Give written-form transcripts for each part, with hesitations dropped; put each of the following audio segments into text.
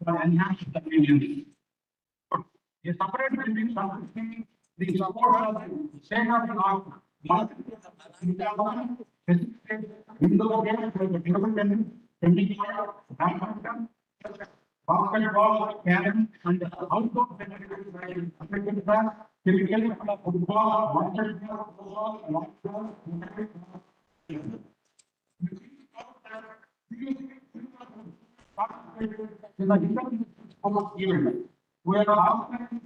for enhanced convenience. A separate building consisting the support of state of the art, window gates with independent, basketball, cannon, and outdoor facilities affected by typically football, basketball, in the different event, we are offering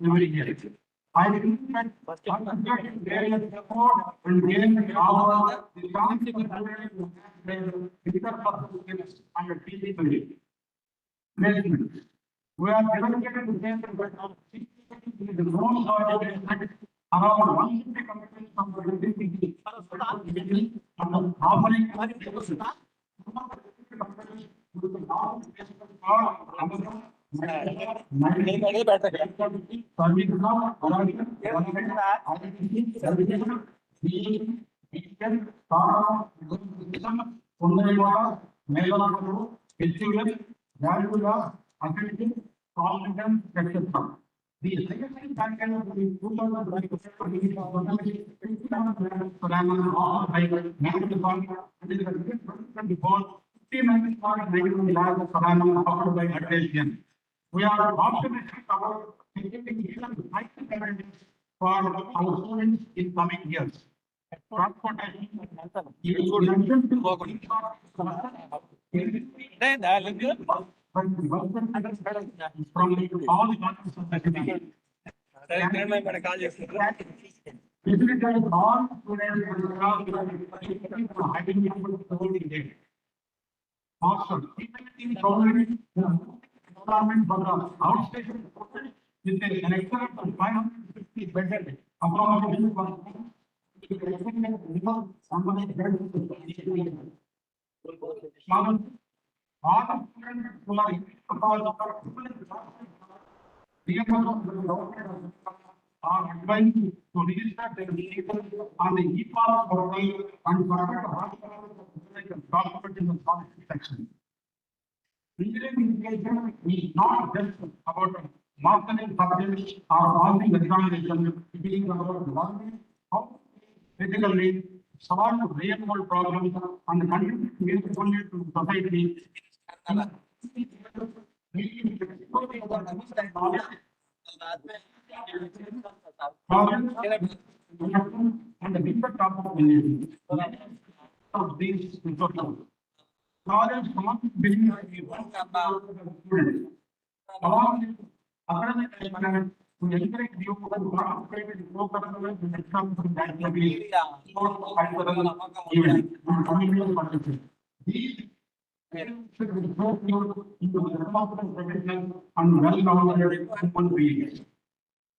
every year. I think that various effort and gain our the under TV placement. We are dedicated to the most around 150 companies from the offering the second bank will be 2024. We are optimistic about for our students in coming years. Transportation, from all the countries of the city. Also, government for the outstation with an excellent of 550 bedded accommodation for all students who are advised to register their vehicles on the e-pass portal and document in the policy section. Engineering education is not just about mastering subjects or passing examination. It is about learning how physically solve real world problems and contribute meaningfully to society. And the different topics of these resources. Knowledge not being along with academic achievement to encourage you to participate in programs and exams that may be cultural events and community participation. These should be brought you into the responsible professional and well-rounded human beings.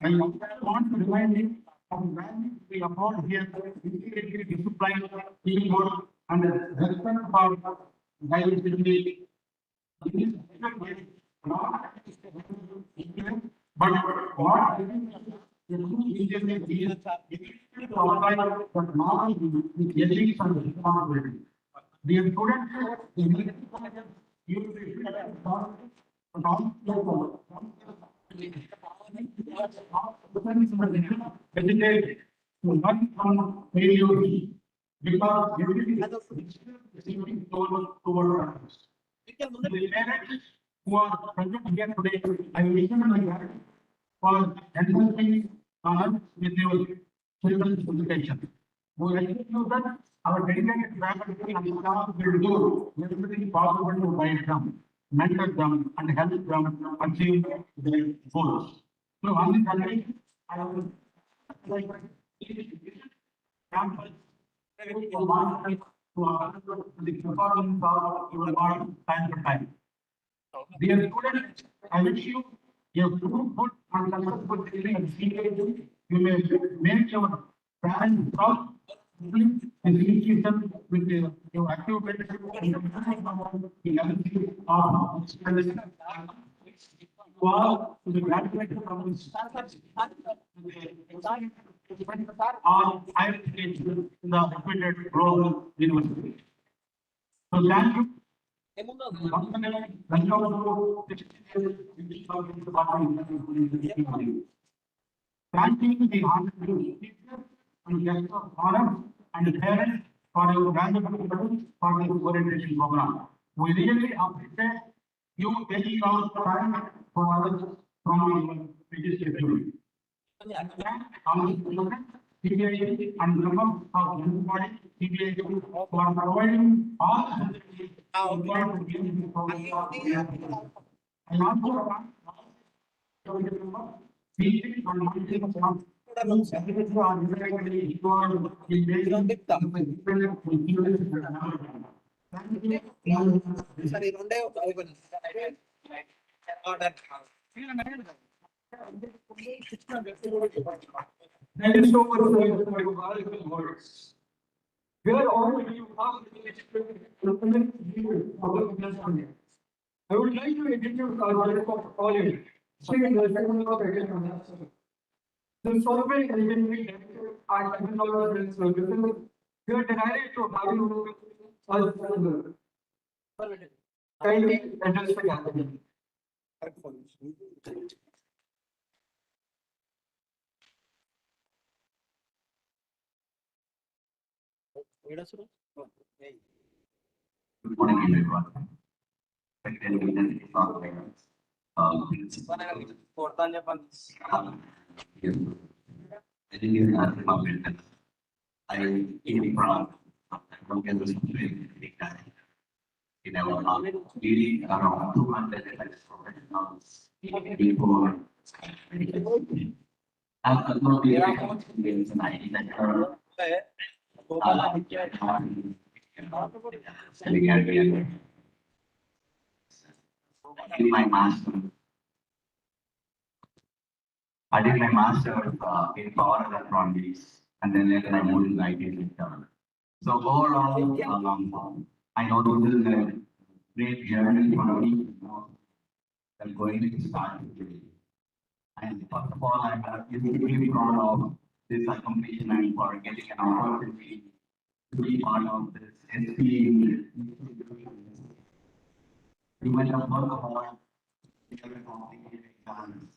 I want to remind you of the values we uphold here: integrity, discipline, teamwork, and respect for diversity. But what engineering is to apply that knowledge with ethics and responsibility. Dear students, educate to learn from failure because everything has a receiving toward others. The parents who are present here today, I wish you my parents for helping us with your children's education. We assure you that our dedicated faculty and staff will do everything possible to guide them, mentor them, and help them achieve their goals. So, on this occasion, I will like campus the performance of your work time to time. Dear students, I wish you a fruitful and successful degree in CBIT. You may make your parents proud. This institution with your active leadership and to the graduated from the startups or higher education in the reputed global university. So thank you. Once again, welcome to 60th thanking the honorable teachers and guests of honor and parents for your valuable input for this orientation program. We really appreciate you taking out time for us from your busy schedule. CBIT and members of everybody CBIT for providing all the facilities required to give this program. I also want to remember teaching and monitoring staff. Everything are directly involved in making the independent continuous development. Thank you. Thank you so much for your valuable words. We are already you have the implement leaders of the business. I would like to introduce our director of college, second director of education. The software engineering director at technology services. We are delighted to have you as founder. Kindly address the gathering. Good morning, everyone. I came from Kansas in our really around 200 professionals before I'm not the experience in IT sector. In my master, I did my master in power electronics, and then later I moved into IT sector. So overall, I know this is a great journey for me. I'm going to start today. And first of all, I'm really proud of this accomplishment and for getting an opportunity to be part of this SP. We might have worked hard in every complicated exams.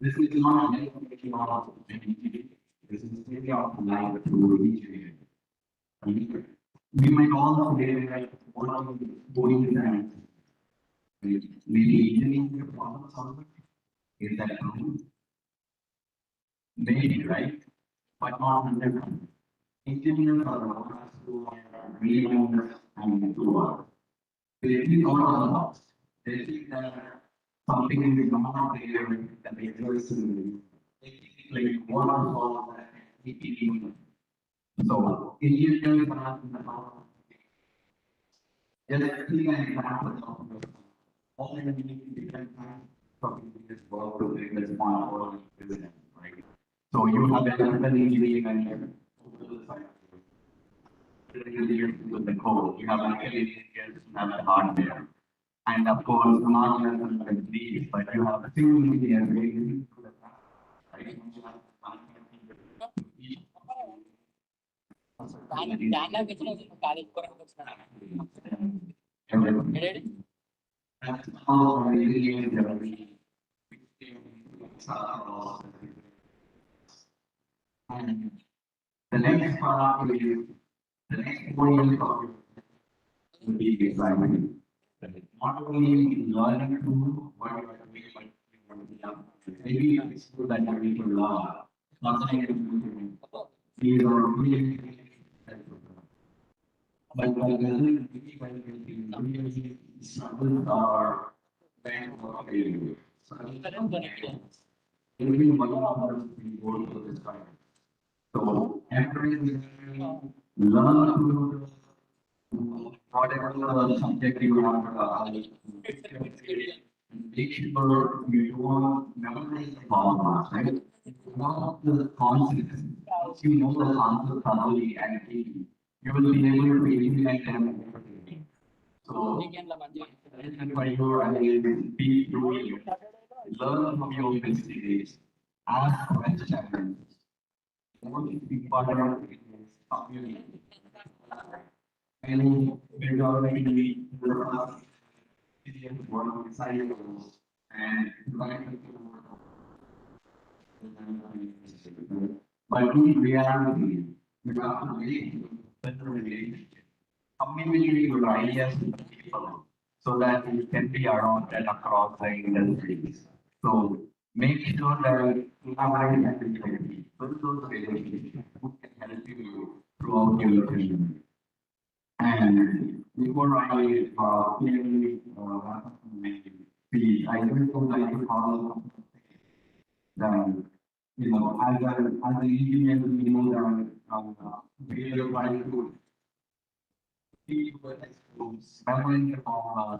This is not an education of this is really of life to reach. We might all say that one of the boring times, maybe engineering problem solving, is that true? Maybe, right? But not 100%. Engineers are the ones who are really and who are. They think all of the box. They think that something is not there that they exist in. They think like one of all that EPD. So engineers are in the box. Just see an example of all the different kinds of this work to make this small world business, right? So you have an engineering and with the code, you have engineers who have the hardware, and of course, not just these, but you have two engineers right? That's how and the next part is the next 4 years of will be exciting. Not only learning to what you are doing, but maybe it's good that you need to learn. Something these are really but by learning, really struggles are bank of failure. So every one of us will go to this kind. So every learn to whatever the subject you have, make sure you don't memorize the formulas, right? You know the concepts. Once you know the concept thoroughly and deeply, you will be able to implement them. So, by your be doing, learn from your mistakes, ask questions. Most important is community. Any majority work cycles and but in reality, you have to make better relationship. Communicate your ideas with people so that you can be around and across the industries. So make sure that you have identity, build those relationships who can help you throughout your career. And before I clearly speak, I just would like to follow that, as an engineer, we know that we are trying to teach memory of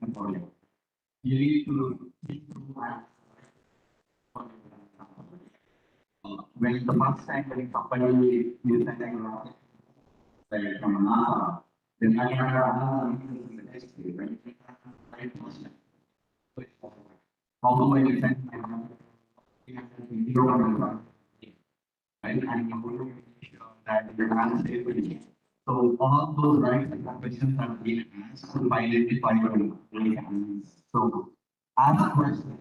important. You need to when the first time when company is sending like from NASA, then I have another in the next day, right? Although I send my zero right? And you will make sure that your answer is ready. So all those rights and questions are being asked to identify your answers. So ask questions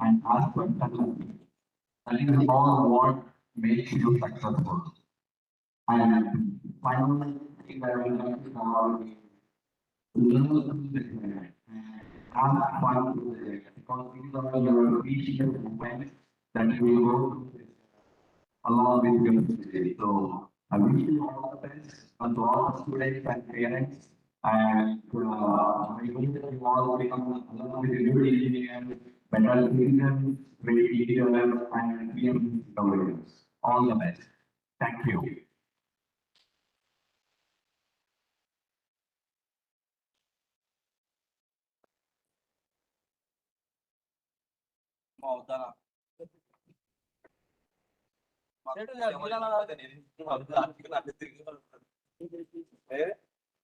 and ask questions. That is all what makes you successful. And finally, I would like to call learn this minute and have fun with it because these are your appreciative moments that you will go through along with your today. So I wish you all the best and to all the students and parents. And I hope that you all become along with your good engineers, better citizens, great leaders, and PM governors. All the best. Thank you.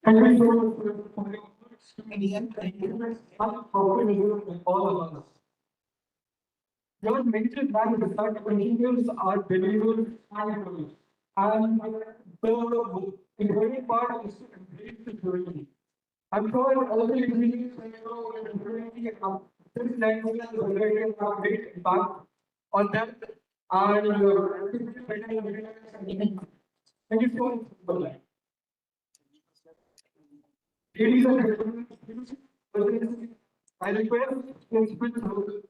And we go for your words in the end, and you guys have spoken with all of us. Your major value is that engineers are believers and believers. And the important part is to embrace the journey. I'm sure all the engineers when you know in the community this language is already have great impact on them and thank you so much for that. Ladies and gentlemen, I request principal to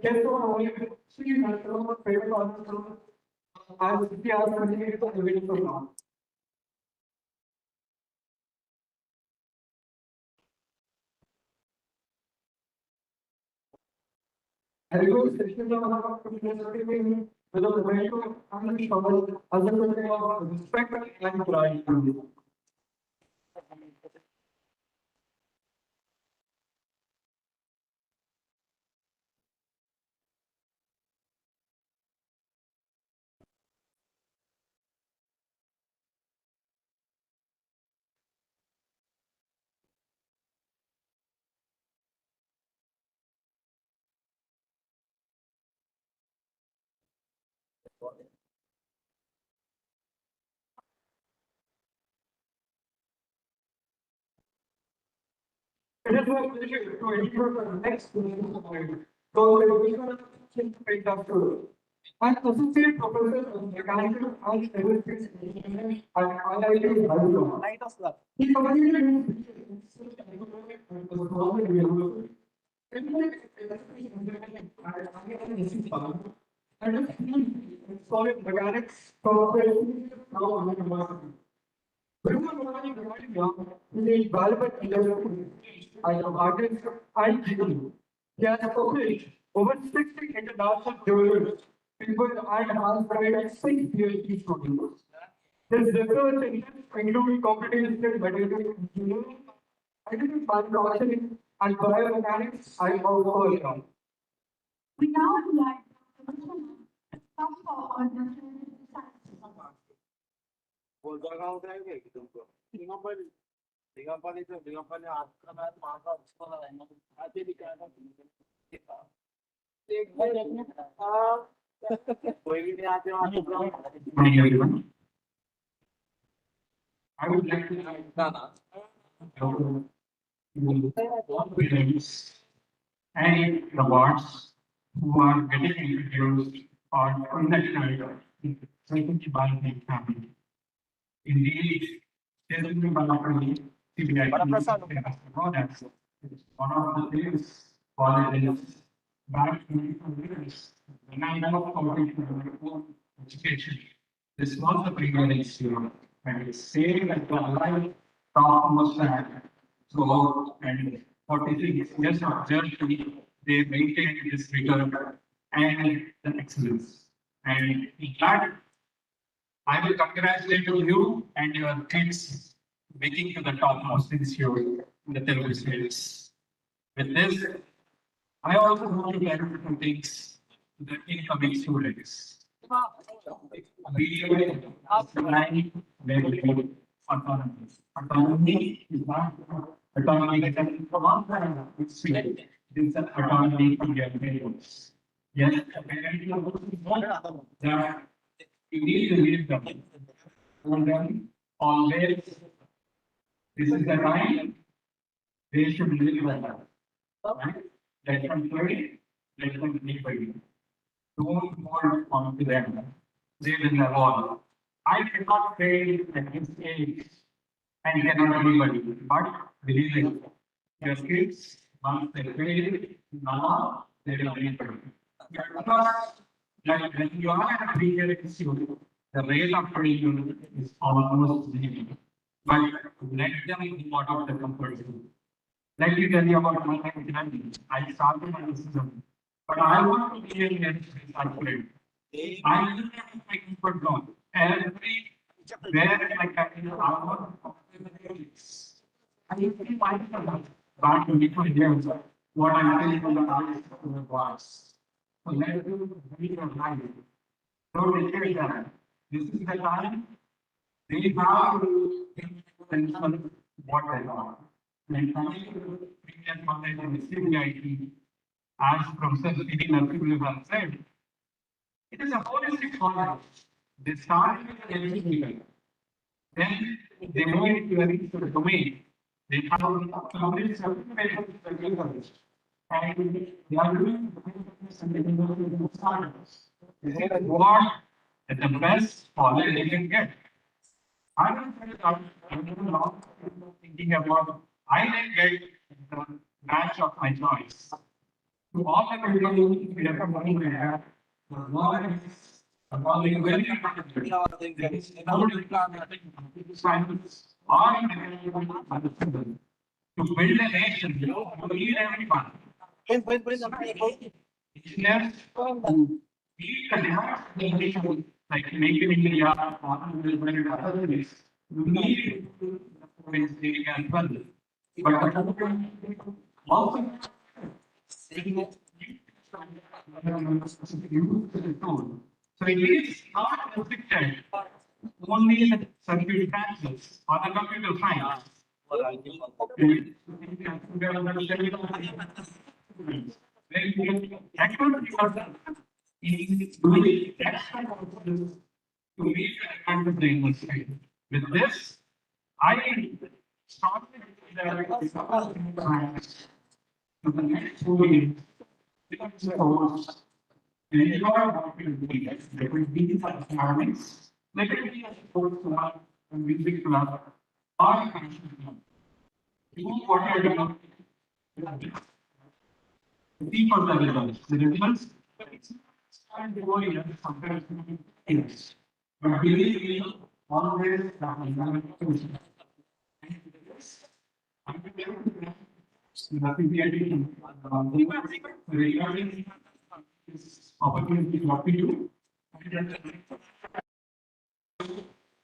get on three national favorite answers as we are continuing to waiting for now. I request sessions of communication with a ratio and shovel as a way of respect and pride. It is my pleasure to enter the next meeting of my so I'm Associate Professor of Mechanical and Aerospace Engineering at IIT Bangalore. He completed his research and economic and was university. And a field in solid mechanics from the University. Britain regarding young is a valuable industry as an artist and guru. He has published over 60 international journals, People and has provided 6 PhD students. His research includes computational material engineering, additive manufacturing, and biomechanics and power. We now invite Dr. to come forward and share his insights. Morning, everyone. I would like to thank winners and the awards who are getting introduced or conducted certainly by the family. Indeed, certainly by the CBIT, it's one of the biggest colleges back in the years. When I know about education, this was the privilege here, and it's saying that the life topmost throughout and 46 years of journey, they maintained this rigor and the excellence. And in fact, I will congratulate you and your kids making to the topmost this year in the Telugu states. With this, I also want to clarify some things to the incoming students. We are applying very autonomy. Autonomy is not autonomy that can come on it's it is an autonomy from your parents. Yes, apparently that you need to leave them. For them, always, this is the time they should live like that. Right? Let them play, let them live by you. Don't hold on to them. They will evolve. I cannot fail at this age and cannot anybody, but believe me, your kids, once they fail, now they will anybody. Because like when you are at a bigger institute, the rate of failure is almost zero. But let them go out of the comfort zone. Let me tell you about my journey. I started my system, but I want to be an educator. I look at my comfort zone. Every where I can I feel myself back to different years. What I'm feeling on the eyes of the boss. So let you read your life. Don't take that. This is the time they have to think what they want. And coming to Indian college and CBIT, as Professor C.D. Narasimhan has said, it is a holistic college. They start with education. Then they move into the domain. They have complete certification and they are doing this is what the best college they can get. I don't think I'm not thinking about I didn't get the batch of my choice. To all the people we have money we have, to build a nation, you need everyone. Engineers who meet the demands of the nation, like make in India, other ways, you need to as well. But also, so it is not restricted only in the circumstances or the computer science. To meet the demand of the industry. With this, I started the next 2 years. And you are what will be there will be some environments, let it be a sports club, a music club, or a fashion club. Do what you are doing. See for the results. The results and the goal is sometimes things. But believe me, always nothing regarding this opportunity what we do.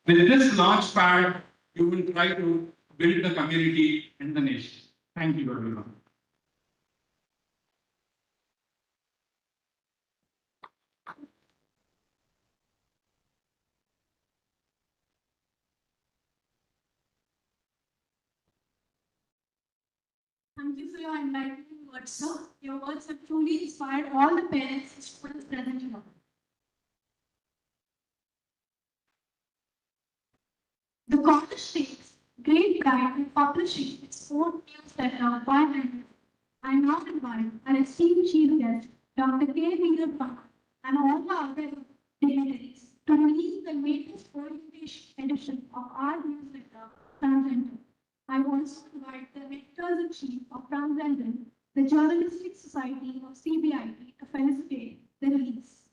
With this launch pad, you will try to build the community and the nation. Thank you, everyone. Thank you for your enlightening words, sir. Your words have truly inspired all the parents and students present here. The college takes great pride in publishing its own newsletter bi-annually. I now invite our esteemed chief guest, Dr. K. Veerappan, and all the other dignitaries to release the latest edition of our newsletter, Transcendental. I also invite the editors-in-chief of Transcendental, the Journalistic Society of CBIT, to felicitate the release.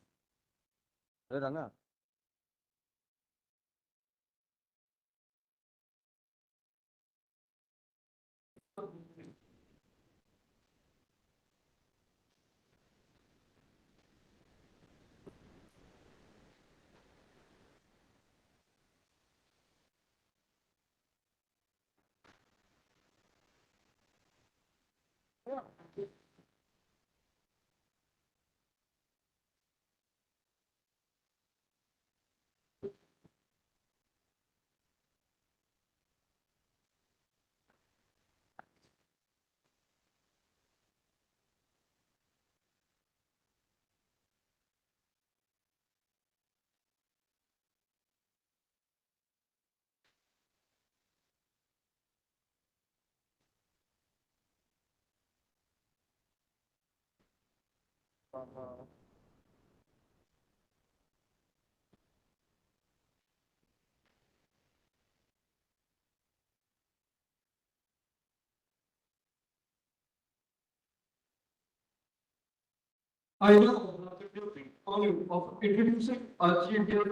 I know honor of introducing our chief guest,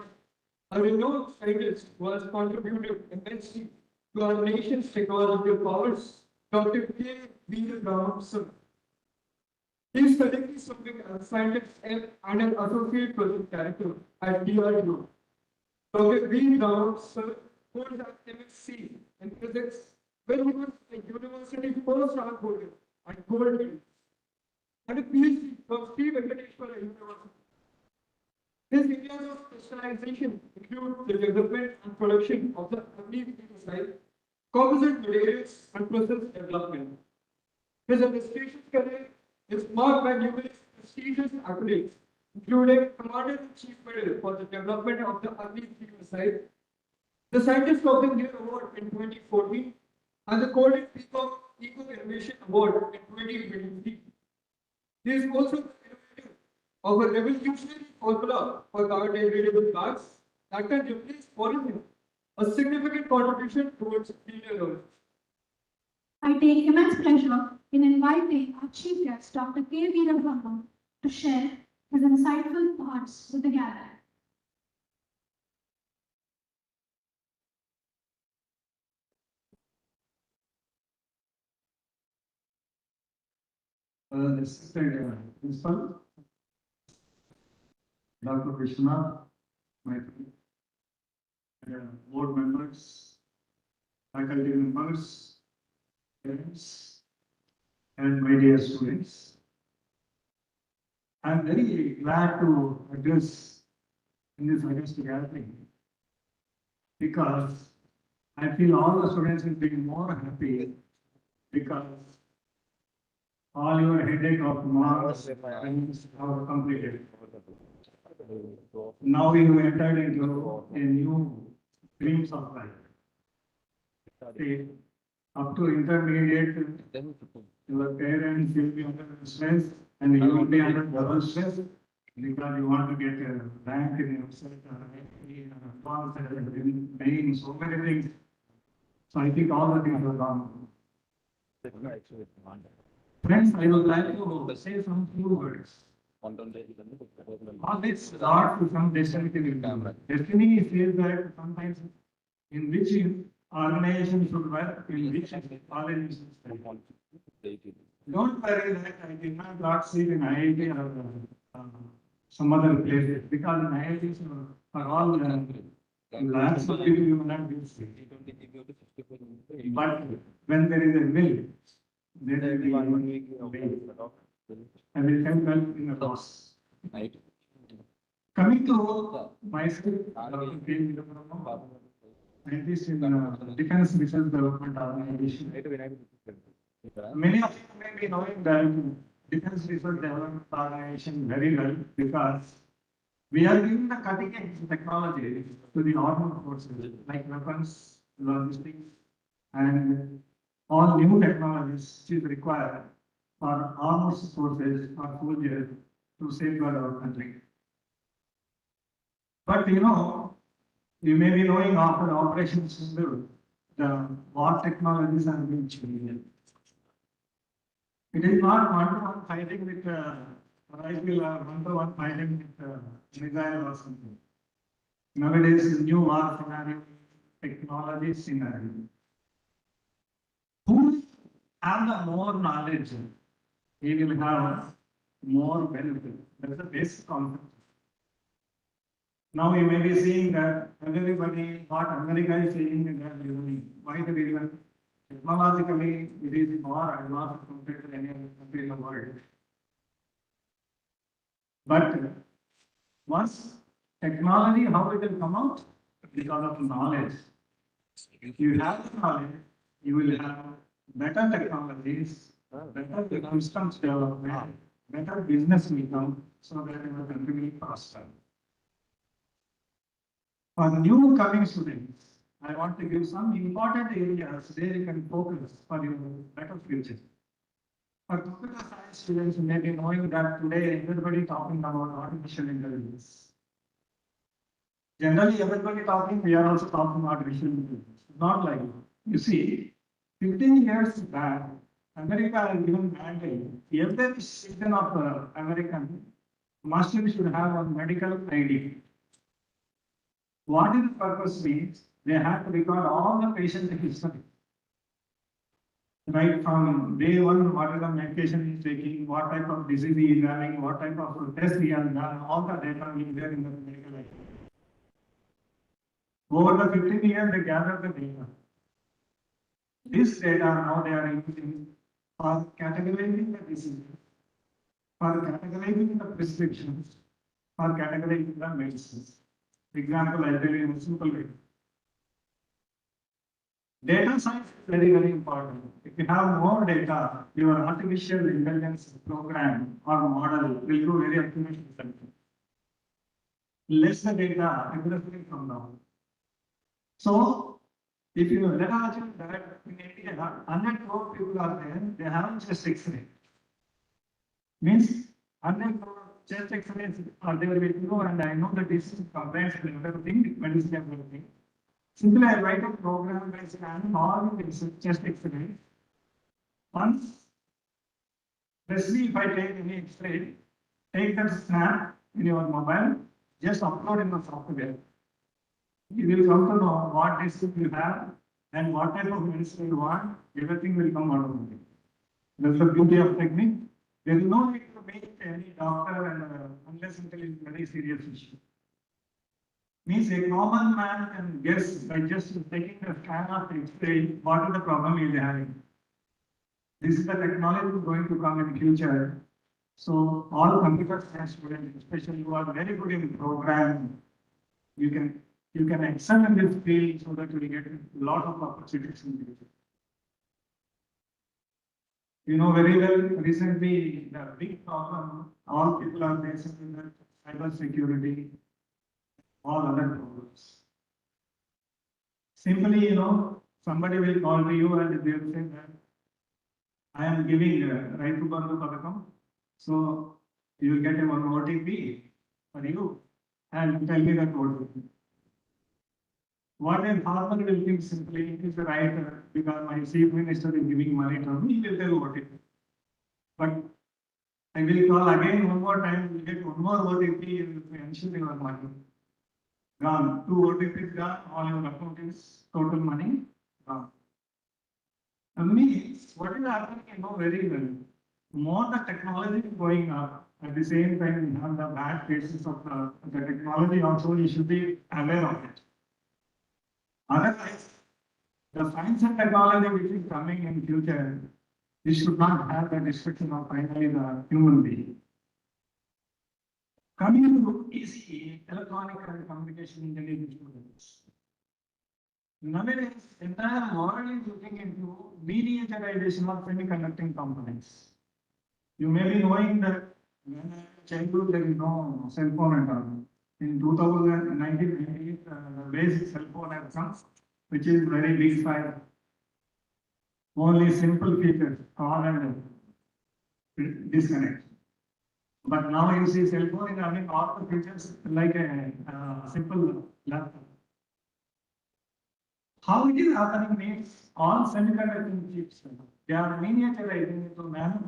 a renowned scientist who has contributed immensely to our nation's technological powers, Dr. K. Veerappan, sir. He is currently serving as scientist and an associate project director at DRDO. Dr. Veerappan, sir, holds an MSc in physics when he was a university first rank holder at Gold Medal and a PhD from Sri Venkateshwara University. His areas of specialization include the development and production of the missile, composite materials, and process development. His administration career is marked by numerous prestigious accolades, including Commander-in-Chief Medal for the development of the missile, the Scientist of the Year Award in 2014, and the Golden Peacock Eco Innovation Award in 2023. He is also the innovator of a revolutionary formula for biodegradable bags that can replace polythene, a significant contribution towards cleaner earth. I take immense pleasure in inviting our chief guest, Dr. K. Veerappan, to share his insightful thoughts with the gathering. Assistant Principal, Dr. Krishna, my board members, faculty members, parents, and my dear students. I'm very glad to address in this august gathering because I feel all the students will be more happy because all your headache of marks are completed. Now you entered into a new streams of life. See, up to intermediate, your parents will be under stress and you will be under double stress because you want to get a rank in your set, advance, paying so many things. So I think all the things are gone. Friends, I would like to say some few words. All this start to some destiny. Destiny says that sometimes in which organization should work, in which college should study. Don't worry that I did not got seat in IIT or some other places, because in IITs are all labs of people you will not be seeing. But when there is a will, there will be one way, and it can help in a loss. Coming to myself, Dr. K. Veerabrahma, scientist in Defense Research Development Organization. Many of you may be knowing that Defense Research Development Organization very well, because we are giving the cutting edge technology to the armed forces, like weapons, logistics, and all new technologies which is required for armed forces or soldiers to safeguard our country. But you may be knowing after Operation Sindoor, the war technologies have been changed. It is not one-to-one fighting with rifle or one-to-one fighting with missile or something. Nowadays, new war scenario, technology scenario. Who have the more knowledge, he will have more benefit. That's the basic concept. Now you may be seeing that everybody, what America is saying in that Germany, why the reason? Technologically, it is more advanced compared to any other country in the world. But once technology, how it will come out? Because of knowledge. If you have the knowledge, you will have better technologies, better systems development, better business will come, so that your country will prosper. For new coming students, I want to give some important areas where you can focus for your better future. For computer science students, you may be knowing that today everybody talking about artificial intelligence. Generally, everybody talking, we are also talking artificial intelligence. Not like that. You see, 15 years back, America has given mandate. Every citizen of American must should have a medical ID. What is the purpose means? They have to record all the patient history. Right from day one, what is the medication he is taking, what type of disease he is having, what type of test he has done, all the data will be there in the medical ID. Over the 15 years, they gather the data. This data now they are using for categorizing the diseases, for categorizing the prescriptions, for categorizing the medicines. Example, I'll tell you in a simple way. Data science is very, very important. If you have more data, your artificial intelligence program or model will do very accurate result. Less the data, accuracy will come down. So, if you let us assume that in India, 100 crore people are there, they haven't just X-ray. Means 100 crore chest X-rays are there with you, and I know the disease compliance and everything, medicine and everything. Simply I write a program by scanning all the chest X-ray. Once, especially if I take any X-ray, take that snap in your mobile, just upload in the software. You will come to know what disease you have and what type of medicine you want, everything will come automatically. That's the beauty of technique. There is no need to meet any doctor and unless until it's a very serious issue. Means a common man can guess by just taking a scan of X-ray what is the problem he is having. This is the technology going to come in future. So all computer science students, especially who are very good in programming, you can excel in this field so that you will get a lot of opportunities in the future. You know very well, recently the big problem all people are facing in the cyber security, all other problems. Simply, somebody will call to you and they will say that I am giving Raitu Bandhu Padakam, so you will get a one OTP for you and tell me that OTP. What a farmer will think simply is right because my chief minister is giving money to me, he will tell OTP. But I will call again one more time, you will get one more OTP and ensure your money. Gone. 2 OTPs gone, all your account is total money gone. Means what is happening, very well. More the technology is going up, At the same time, we have the bad cases of the technology also, you should be aware of it. Otherwise, the science and technology which is coming in future, we should not have the restriction of finally the human being. Coming to ECE, electronic and communication engineering students. Nowadays, entire world is looking into miniaturization of semiconducting components. You may be knowing that when I was a childhood, there is no cell phone at all. In 1998, the basic cell phone has come, which is very big size. Only simple features, call and disconnect. But now you see cell phone is having all the features like a simple laptop. How it is happening means all semiconducting chips, they are miniaturizing into nano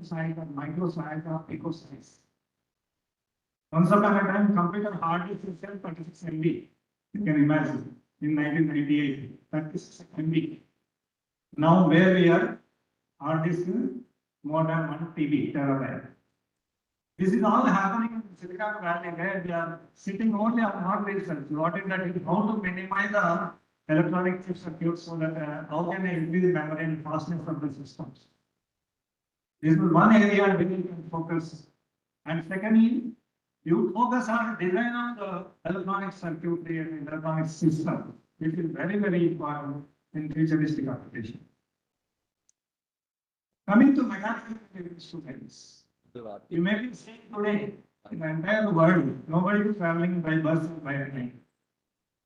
size or micro size or pico size. Once upon a time, computer hard disk itself 36 MB. You can imagine in 1998, 36 MB. Now where we are, hard disk more than 1 TB terabyte. This is all happening in Silicon Valley where they are sitting only on hardware research. What is that? Is how to minimize the electronic chip circuits so that how can they increase memory and fastness of the systems. This is one area where you can focus. And secondly, you focus on design of the electronic circuitry and electronic system, which is very, very important in futuristic application. Coming to mechanical engineering students. You may be seeing today in the entire world, nobody is traveling by bus or by train.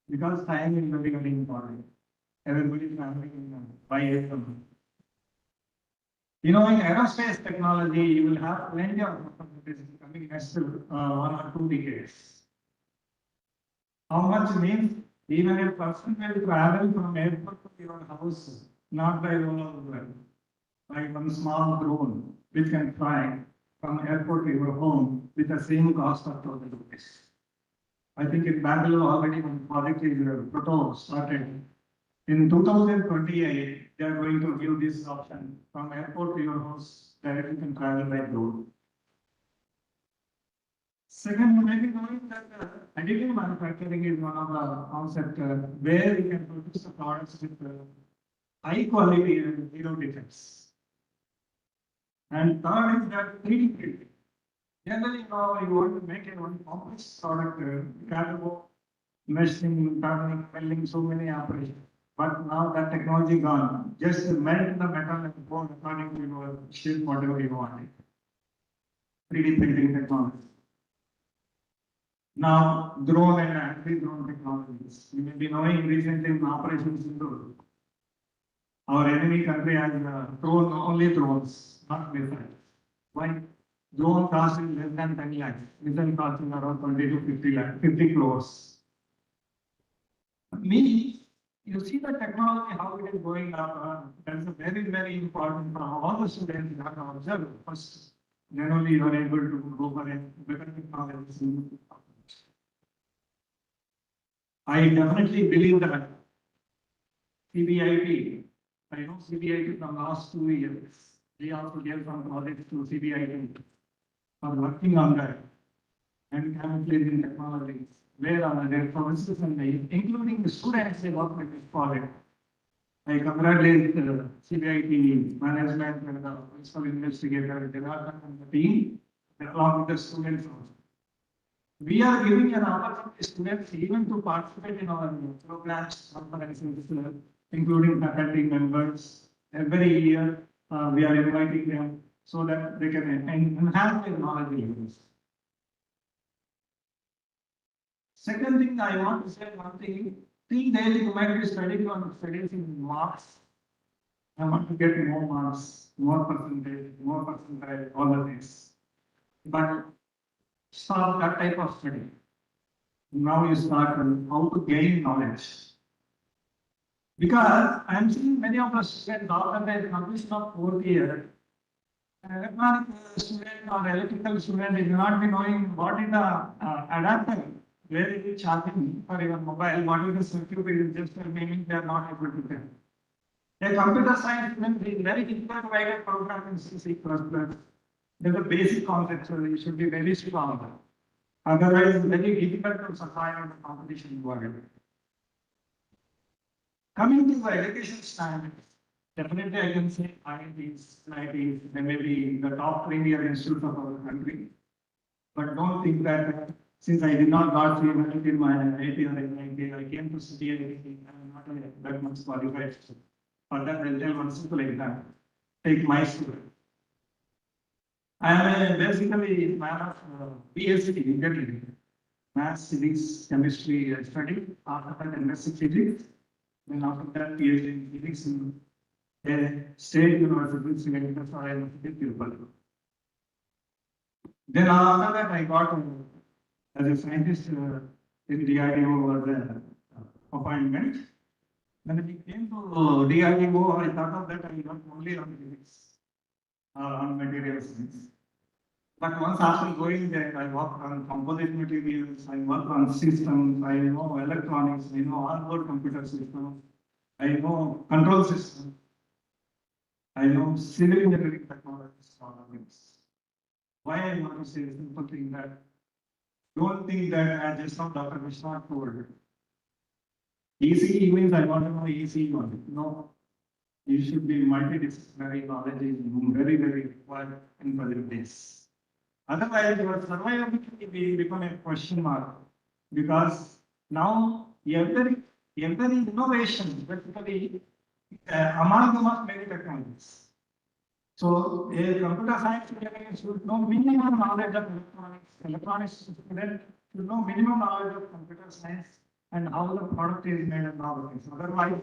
Because time is very, very important. Everybody is traveling by air. You know, in aerospace technology, you will have plenty of opportunities coming next 1 or 2 decades. How much means even a person will travel from airport to your house, not by road, by one small drone, which can fly from airport to your home with the same cost of 1,000 rupees. I think in Bangalore already one project is proto started. In 2028, they are going to give this option from airport to your house, directly can travel by drone. Second, you may be knowing that additive manufacturing is one of the concepts where you can produce the products with high quality and zero defects. And third is that 3D printing. Generally, you want to make a one complex product, you can go meshing, turning, welding, so many operations. But now that technology gone, just melt the metal and go according to your shape, whatever you want. 3D printing technology. Now, drone and anti-drone technologies. You may be knowing recently in Operation Sindoor, our enemy country has thrown only drones, not missiles. Why? Drone cost is less than 10 lakhs. Missile cost is around 20 to 50 crores. Meaning, you see the technology, how it is going up. That's a very, very important for all the students you have to observe first. Then only you are able to go for a better technology. I definitely believe that CBIT, I know CBIT from last 2 years. We also gave some projects to CBIT for working on that and calculating technologies. Where are their processes and including the students they work with this project. I congratulate the CBIT management and the principal investigator, development and the team, along with the students also. We are giving an opportunity to students even to participate in our programs, conferences, including faculty members. Every year, we are inviting them so that they can enhance their knowledge. Second thing, I want to say one thing. Think daily you might be studying on studies in marks. I want to get more marks, more percentage, all the things. But stop that type of study. Now you start how to gain knowledge. Because I am seeing many of the students after their completion of 4th year, an electronic student or electrical student is not be knowing what is the adapter, where is it charging for your mobile, what is the circuit, it is just meaning they are not able to tell. A computer science student is very difficult to write a program in C++. There's a basic concept, so you should be very strong. Otherwise, it's very difficult to survive in the competition world. Coming to the education standards, definitely I can say IITs, NITs, they may be the top premier institutes of our country. But don't think that since I did not got 300 in my IIT or NIT, I came to CBIT, I'm not that much qualified. For that, I'll tell one simple example. Take my student. I am basically man of PhD in engineering. Maths, physics, chemistry I studied. After that, MSc physics. Then after that, PhD in physics in a state university, Sri so I am a pupil. Then after that, I got as a scientist in DRDO was an appointment. When I came to DRDO, I thought of that I work only on physics or on material science. But once after going there, I work on composite materials, I work on systems, I know electronics, I know onboard computer systems, I know control systems, I know civil engineering technologies, all of this. Why I want to say a simple thing that don't think that I just now Dr. Vishnu told. ECE means I want to know ECE only. No, you should be multidisciplinary knowledge is very, very required in present days. Otherwise, your survivability will become a question mark because now every innovation, basically amalgam of many technologies. So a computer science student should know minimum knowledge of electronics. Electronics student should know minimum knowledge of computer science and how the product is made and all things. Otherwise,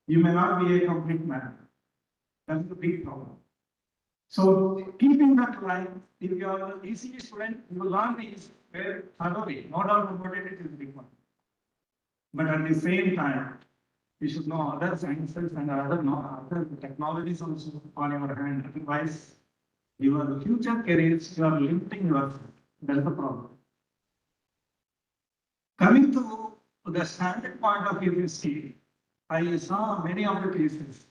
you may not be a complete man. That's the big problem. So keeping that in mind, if you are an ECE student, you will learn these very thoroughly. No doubt about it, it is big one. But at the same time, you should know other sciences and other technologies also on your hand. Otherwise, your future careers, you are limiting yourself. That's the problem. Coming to the standard point of view, you see, I saw many of the cases.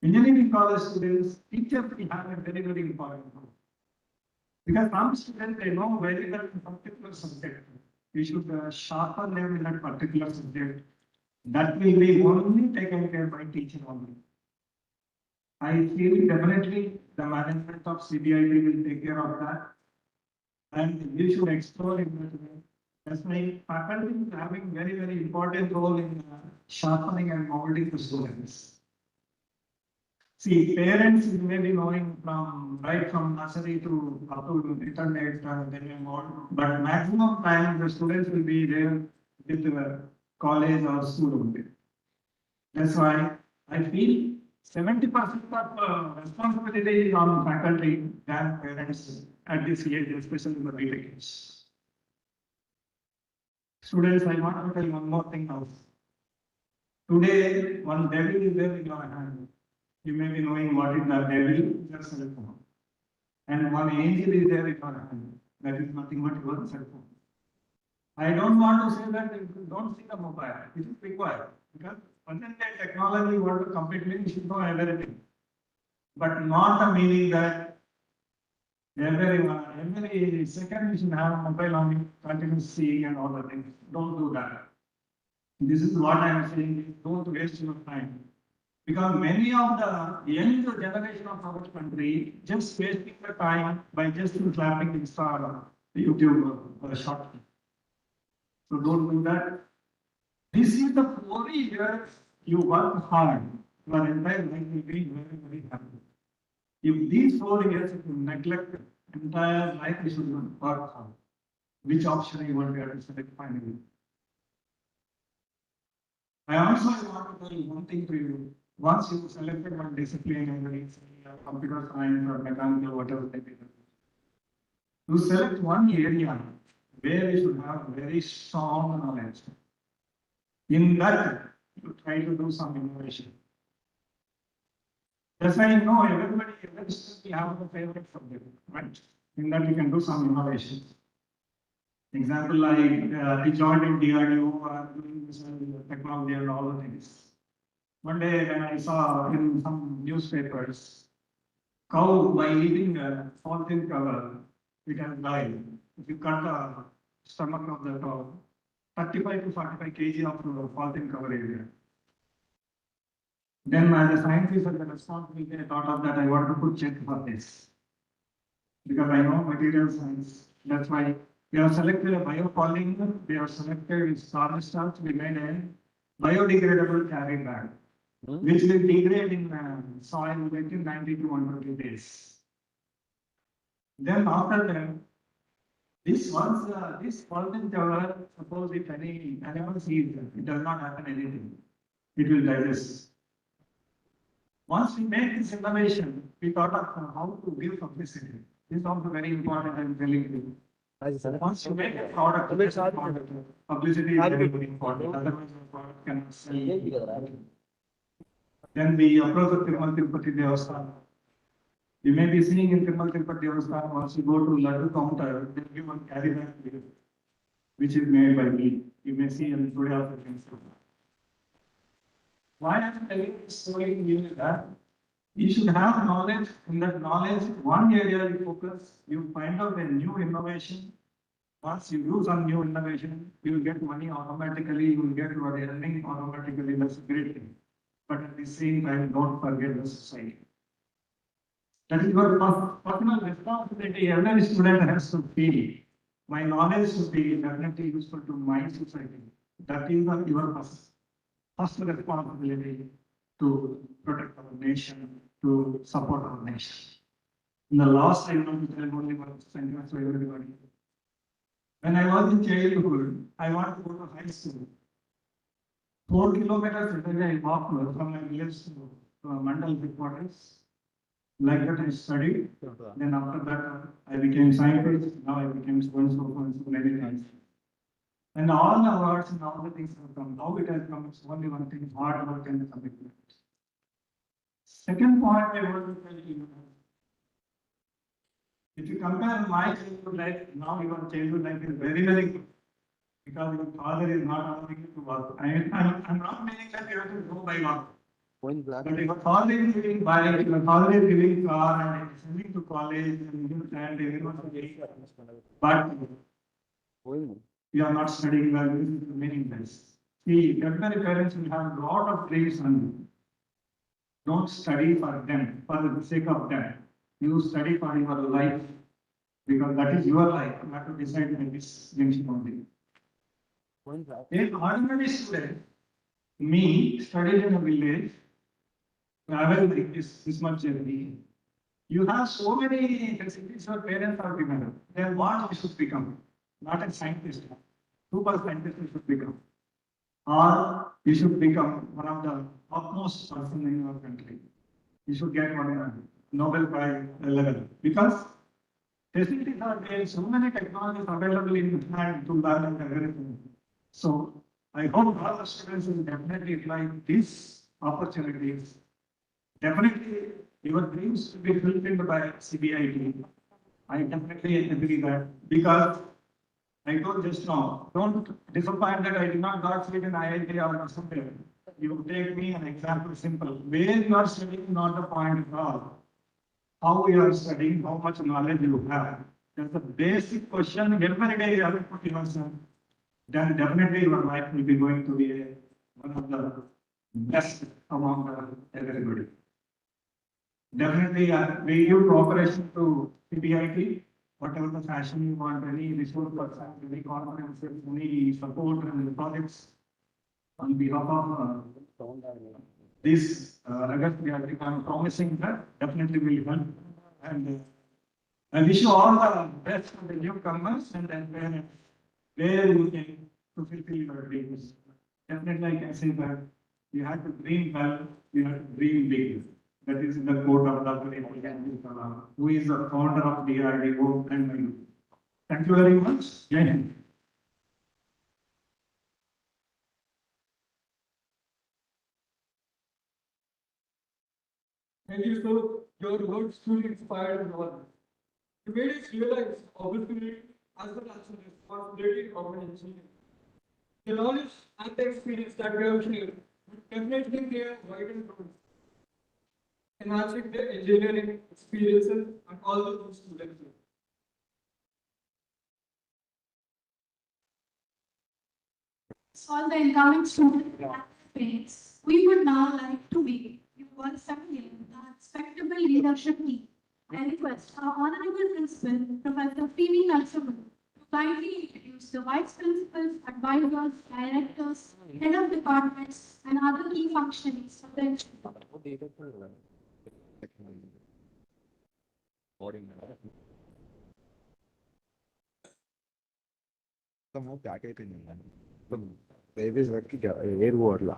Engineering college students, teachers will have a very, very important role. Because some students, they know very well in particular subject. You should sharpen them in that particular subject. That will be only taken care by teacher only. I feel definitely the management of CBIT will take care of that. And we should explore in that way. That's why faculty is having very, very important role in sharpening and molding the students. See, parents may be knowing from right from nursery to up to internet, they may mold, but maximum time the students will be there with the college or school only. That's why I feel 70% of responsibility is on faculty than parents at this age, especially in the later age. Students, I want to tell you one more thing now. Today, one devil is there in your hand. You may be knowing what is the devil, your cell phone. And one angel is there in your hand. That is nothing but your cell phone. I don't want to say that you don't see the mobile. It is required. Because present day technology, what to completely, you should know everything. But not the meaning that every second you should have a mobile on you, continue seeing and all the things. Don't do that. This is what I am saying. Don't waste your time. Because many of the young generation of our country just wasting the time by just clapping Insta, YouTube short. So don't do that. This is the 4 years you work hard. Your entire life will be very, very happy. If these 4 years you neglect entire life, you should not work hard. Which option you want to select finally? I also want to tell you one thing to you. Once you selected one discipline, computer science or mechanical, whatever it is, you select one area where you should have very strong knowledge. In that, you try to do some innovation. That's why you know everybody will have a favorite subject, right? In that, you can do some innovation. Example, I joined in DRDO, doing this technology and all the things. One day when I saw in some newspapers, cow by eating a polythene cover, it has died. If you cut the stomach of the cow, 35 to 45 kg of polythene cover area. Then as a scientist at the responsibility, I thought of that I want to put check for this. Because I know material science. That's why we have selected a biopolymer, we have selected solid starch, we made a biodegradable carry bag, which will degrade in soil within 90 to 120 days. Then after that, this polythene cover, suppose if any animals eat, it does not happen anything. It will digest. Once we make this innovation, we thought of how to give publicity. This is also very important, I'm telling you. Once you make a product, publicity is very, very important. Otherwise, the product cannot sell. Then we approach the Tirumal Tirupati Devasthan. You may be seeing in Tirumal Tirupati Devasthan, once you go to Laddu counter, they give one carry bag, which is made by me. You may see in today also. Why I'm telling this story is that you should have knowledge. In that knowledge, one area you focus, you find out a new innovation. Once you do some new innovation, you will get money automatically, you will get your earning automatically. That's a great thing. But at the same time, don't forget the society. That is your personal responsibility. Every student has to feel. My knowledge should be definitely useful to my society. That is your first responsibility to protect our nation, to support our nation. In the last, I want to tell only one sentence to everybody. When I was in childhood, I want to go to high school. 4 kilometers I walked from my village to Mandal headquarters. Like that I studied. Then after that, I became scientist. Now I became so many things. And all the awards and all the things have come. How it has come, it's only one thing, hard work and commitment. Second point I want to tell you, if you compare my childhood life, now your childhood life is very, very good. Because your father is not allowing you to work. I'm not meaning that you have to go by law. But if your father is giving bike, your father is giving car and sending to college and university, but you are not studying well, this is meaningless. See, every parents will have a lot of dreams on you. Don't study for them, for the sake of them. You study for your life, because that is your life. You have to decide in this junction only. An ordinary student, me, studied in a village, travel like this much journey. You have so many facilities your parents are given. They want you should become, not a scientist, super scientist you should become. Or you should become one of the topmost person in your country. You should get one Nobel Prize level. Because facilities are there, so many technologies available in hand to learn and everything. So I hope all the students will definitely like these opportunities. Definitely your dreams will be fulfilled by CBIT. I definitely agree that, because I told just now, don't disappoint that I did not got seat in IIT or something. You take me an example simple. Where you are studying not the point at all. How you are studying, how much knowledge you have. That's the basic question. Every day you have to put yourself. Then definitely your life will be going to be one of the best among everybody. Definitely, we give cooperation to CBIT, whatever the fashion you want, any resource person, any conferences, any support and projects on behalf of this August, we are promising that definitely will help. And I wish you all the best for the newcomers and then where you can fulfill your dreams. Definitely, I can say that you have to dream well, you have to dream big. That is in the quote of Dr. APJ Abdul Kalam, who is the founder of DRDO and thank you very much. Jai Hind. Thank you, sir. Your words truly inspired us all. You made us realize opportunity as well as the responsibility of an engineer. The knowledge and the experience that we have shared would definitely play a vital role enhancing their engineering experiences and all the new students. All the incoming students and their parents, we would now like to be you all assembling the respectable leadership team. I request our Honorable Principal, Professor P.V. Narasimhan, to kindly introduce the Vice Principals, Advisors, Directors, Head of Departments, and other key functionaries of the institute. Babies working air war la.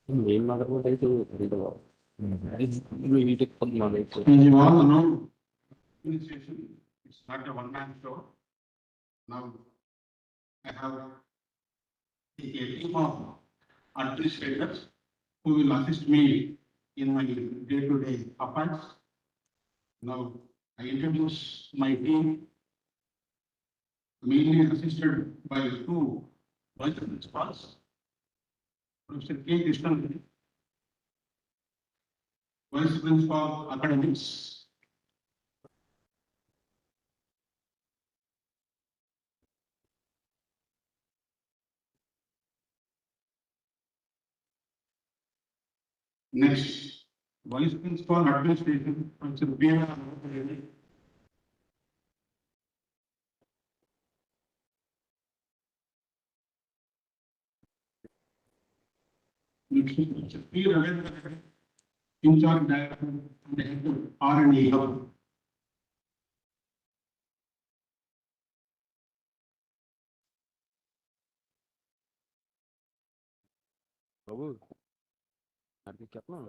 Main motherboard is to read about. We need to put money. As you all know, administration, it's not a one-man show. Now, I have a team of administrators who will assist me in my day-to-day affairs. Now, I introduce my team, mainly assisted by two vice principals, Professor K. Krishnan, Vice Principal Academics, next, Vice Principal Administration, Professor B. Next, Professor P. Ravindra, in charge director and the head of R&D hub. Babu, అది చెప్పనా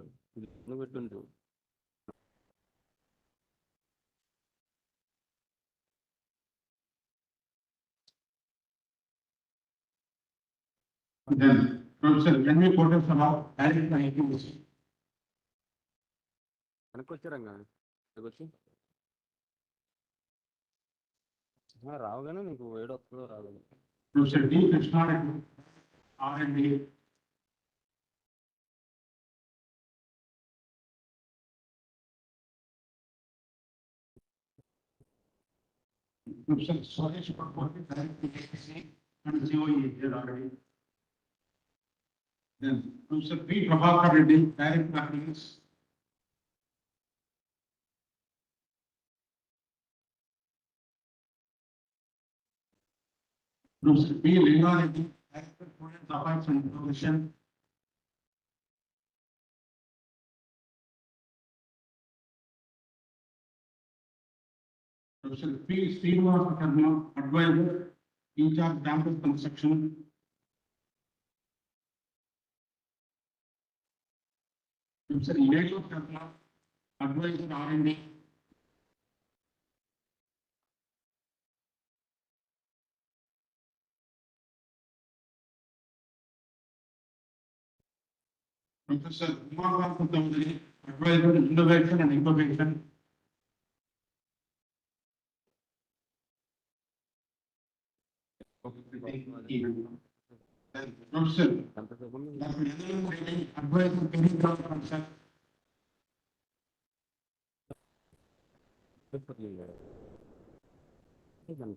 నువ్వు పెట్టుండు Then, Professor N.V. Kotasala, Director IPC. వెనక్కి వచ్చారంగా వచ్చి రావుగానే నీకు ఏడు వస్తుందో రాదు Professor D. Krishna, R&D. Professor Suresh Prabhu, Director IPC and COE here already. Then, Professor P. Prabhakar Reddy, Director Academics. Professor P. Linga Reddy, Director Student Affairs and Information. Professor P. Srinivas Sharma, Advisor, in charge campus construction. Professor Ilesh Sharma, Advisor R&D. Professor Kumar Kuttamudri, Advisor Innovation and Information. Then Professor ఎంతసేపు Dr. Yadav Reddy, Advisor Technical Concern. త్వరగా Then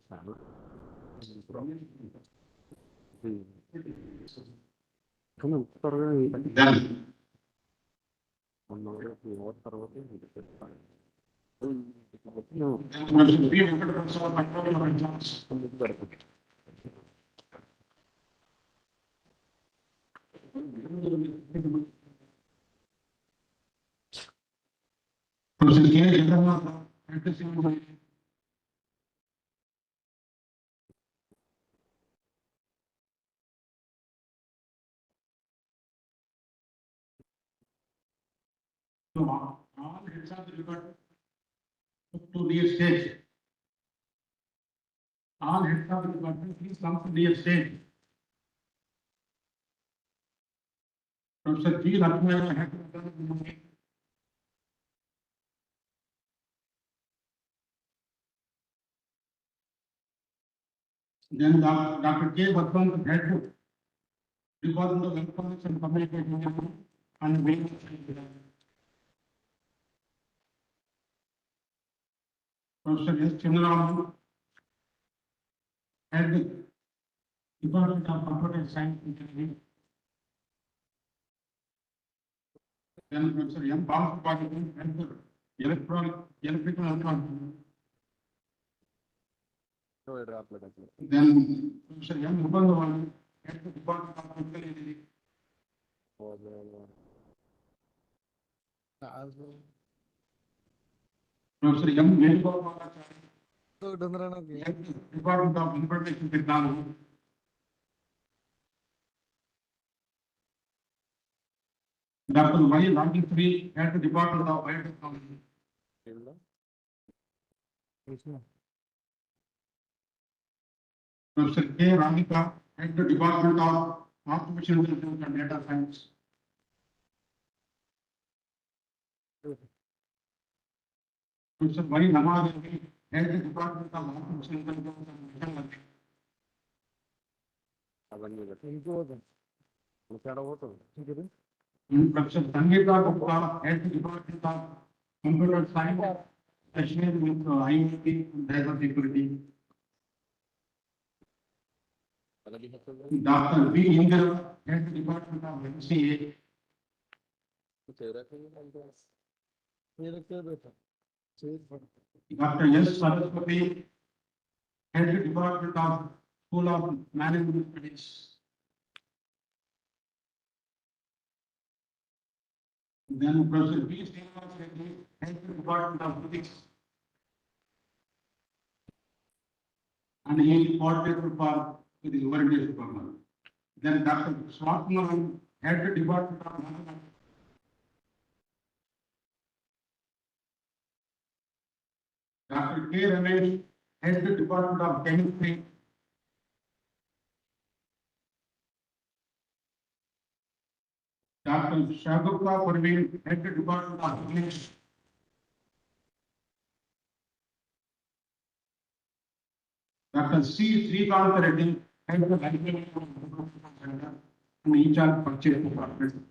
తర్వాత Professor P. Venkataprasad, Controller of Exams. Professor K. Jagannath, Head of Civil Engineering. So, all heads of the department to the stage. All heads of the department, please come to the stage. Professor G. Lakshmana, Head of Academic. Then Dr. K. Bhatwant, Head of Department of Electronics and Communication Engineering. and we Professor S. Chandram, Head Department of Computer Science Engineering. Then Professor M. Balasubramanian, Head Electrical Engineering. Then Professor M. Upandavan, Head Department of Chemical Engineering. Professor M. Venugopal, Head Department of Information Technology. Dr. Y. Rajeshwari, Head Department of Biotechnology. Professor K. Radhika, Head Department of Artificial Intelligence and Data Science. Professor Y. Namadevi, Head Department of Artificial Intelligence and Data Science. Professor Sangeeta Gupta, Head Department of Computer Science, associated with IoT and Cyber Security. Dr. V. Indra, Head Department of MCA. Dr. S. Saraswati, Head Department of School of Management Studies. Then Professor B. Srinivas Reddy, Head Department of Physics. And he is coordinator for the orientation program. Then Dr. Swatman, Head Department of Mathematics. Dr. K. Ramesh, Head Department of Chemistry. Dr. Shagupta Parveen, Head Department of English. Dr. C. Srikant Reddy, Head of Library Center, and in charge purchase department.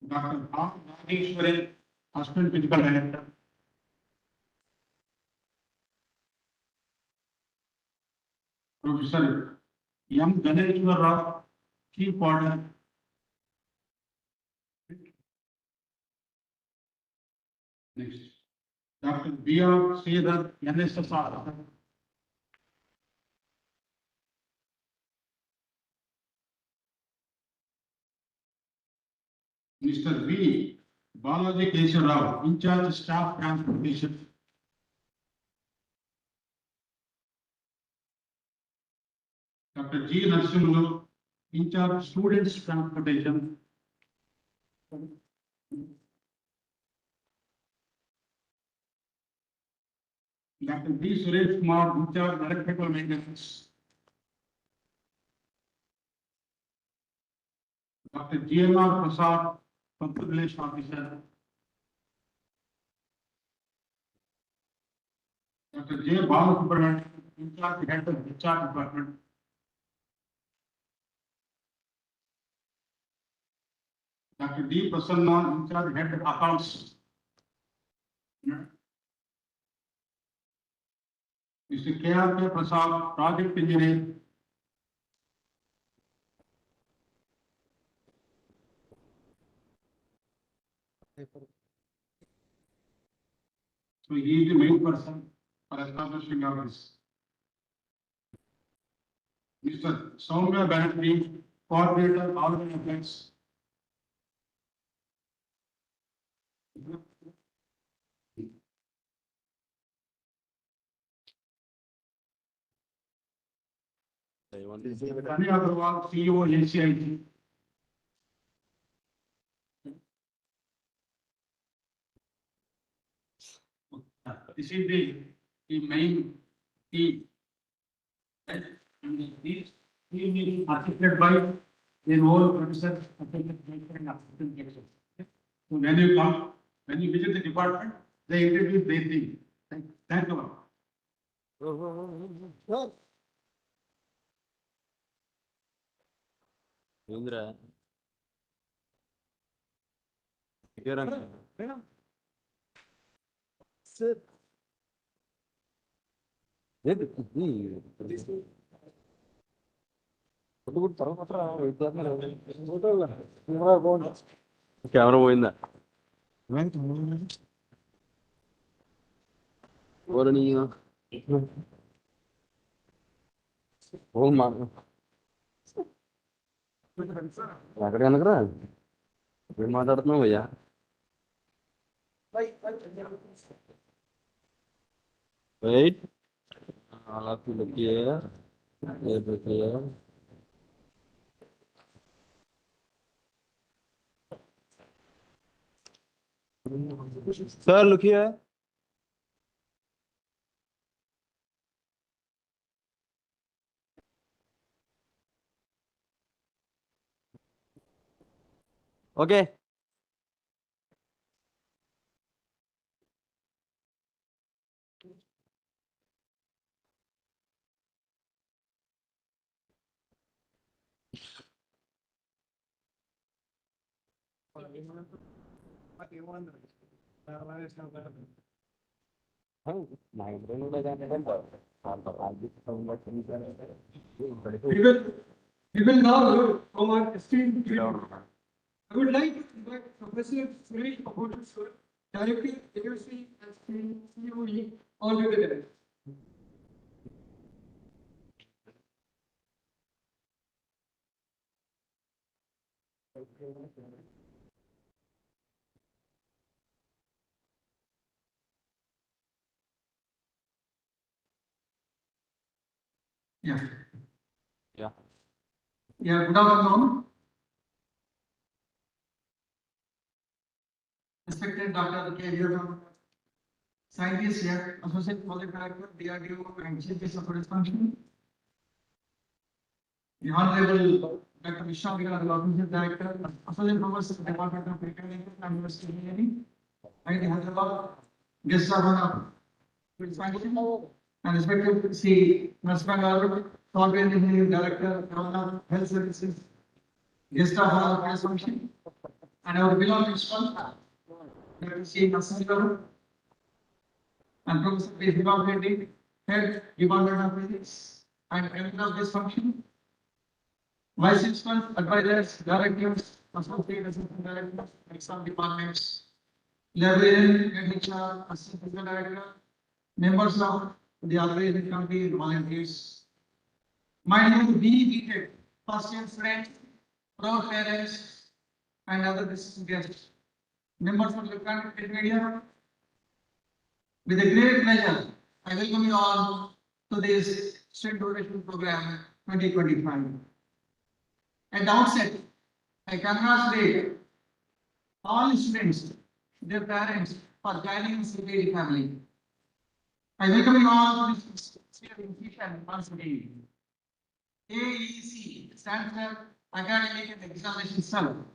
Dr. R. Nageshwaran, Assistant Principal Director. Professor M. Ganeshwar Rao, Chief Warden. Next. Dr. B. R. Sridhar, NSSR. Mr. V. Balaji Keshav, in charge staff transportation. Dr. G. Narasimhan, in charge students transportation. Dr. D. Suresh Kumar, in charge electrical maintenance. Dr. G. M. R. Prasad, public relations officer. Dr. J. Balasubramanian, in charge head of HR department. Dr. D. Prasanna, in charge head of accounts. Mr. K. R. K. Prasad, project engineer. So he is the main person for establishing of this. Mr. Soumya Banerjee, coordinator, all the affairs. Tanya Agarwal, CEO, NCIT. This is the main key. And these team is assisted by the whole professor, assistant director and assistant director. So when you come, when you visit the department, they introduce their thing. Thank you. ఏందిరా ఇదేరా sir ఏది camera పోయిందా ఓరని ఓ మా ఎక్కడ కనుకరా ఏం మాట్లాడుతున్నావు అయ్యా wait అలా look here. Look here. Sir, look here. Okay. We will now hear from our esteemed leader. I would like to invite Professor Suresh Abodu sir, Director AOC and COE, on the dais. Yeah. Yeah. Yeah, good afternoon. Respected Dr. K. Vietnam, scientist here, Associate Project Director, DRDO, and Chief Justice of Police Function. The Honorable Dr. Vishal Gala, Associate Director, Associate Professor, Department of Mechanical and University Engineering, IIT Hyderabad, guest of honor, Police Function, and respected C. Nasrangal, Software Engineering Director, Governor, Health Services, guest of honor, Police Function, and our beloved principal, Dr. C. Nasrangal, and Professor P. Hibab Reddy, Head Department of Physics, and Editor of this function. Vice Principal, Advisors, Directors, Associate Assistant Directors, Exam Departments, Librarian, HR, Assistant Director, members of the organizing committee, and volunteers. My new BE first year students, proud parents, and other distinguished guests, members of the electronic media. With a great pleasure, I welcome you all to this student donation program 2025. At the outset, I congratulate all students, their parents for joining the CBIT family. I welcome you all to this institution once again. AEC stands for Academic and Examination Cell.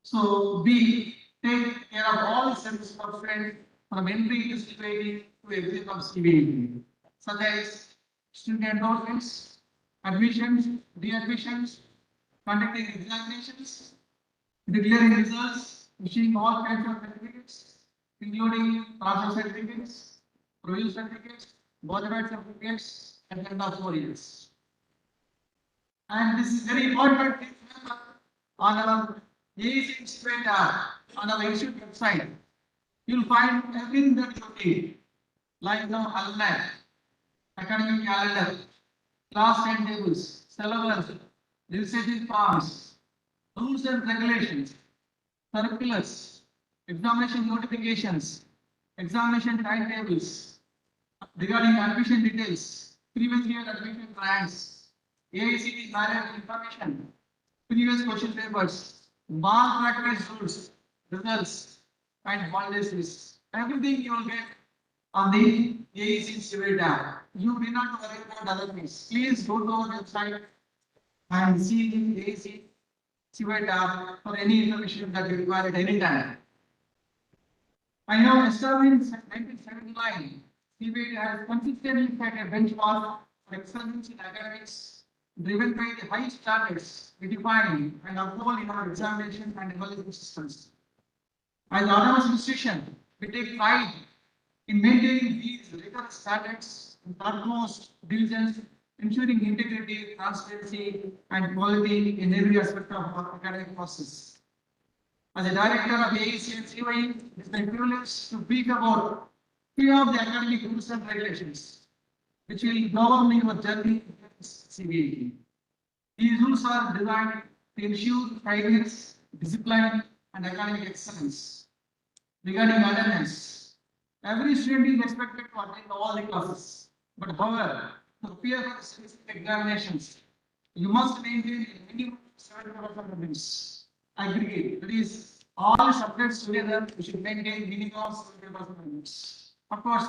So we take care of all services for students from entry to CBIT to exit from CBIT, such as student enrollments, admissions, readmissions, conducting examinations, declaring results, issuing all kinds of certificates, including transfer certificates, provisional certificates, bona certificates, and end of 4 years. And this is very important thing to remember on our AEC Institute on our institute website. You'll find everything that you need, like the alumni, academic calendar, class timetables, syllabus, legislative forms, rules and regulations, circulars, examination notifications, examination timetables, regarding admission details, previous year admission plans, AICT marriage information, previous question papers, mark practice rules, results, and holidays list. Everything you will get on the AICT app. You do not worry about other things. Please go to our website and see the AICT app for any information that you require at any time. I know established in 1979, CBIT has consistently set a benchmark for excellence in academics driven by the high standards we define and uphold in our examination and evaluation systems. As an autonomous institution, we take pride in maintaining these rigorous standards with utmost diligence, ensuring integrity, transparency, and quality in every aspect of our academic process. As a director of AEC and CBIT, it is my privilege to speak about few of the academic rules and regulations which will govern your journey in CBIT. These rules are designed to ensure guidance, discipline, and academic excellence. Regarding attendance, every student is expected to attend all the classes. But however, to appear for the specific examinations, you must maintain a minimum 7% attendance. Aggregate, that is, all subjects together, you should maintain minimum 7% attendance. Of course,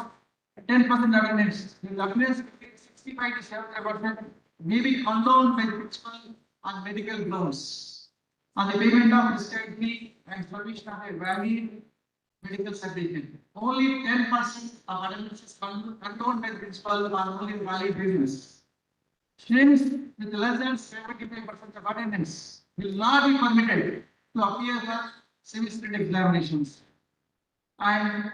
10% attendance, the attendance between 65 to 75% may be condoned by principal on medical grounds. On the payment of discharge fee and submission of a valid medical certificate. Only 10% of attendance is condoned by the principal on only valid reasons. Students with less than 75% of attendance will not be permitted to appear for semester examinations. And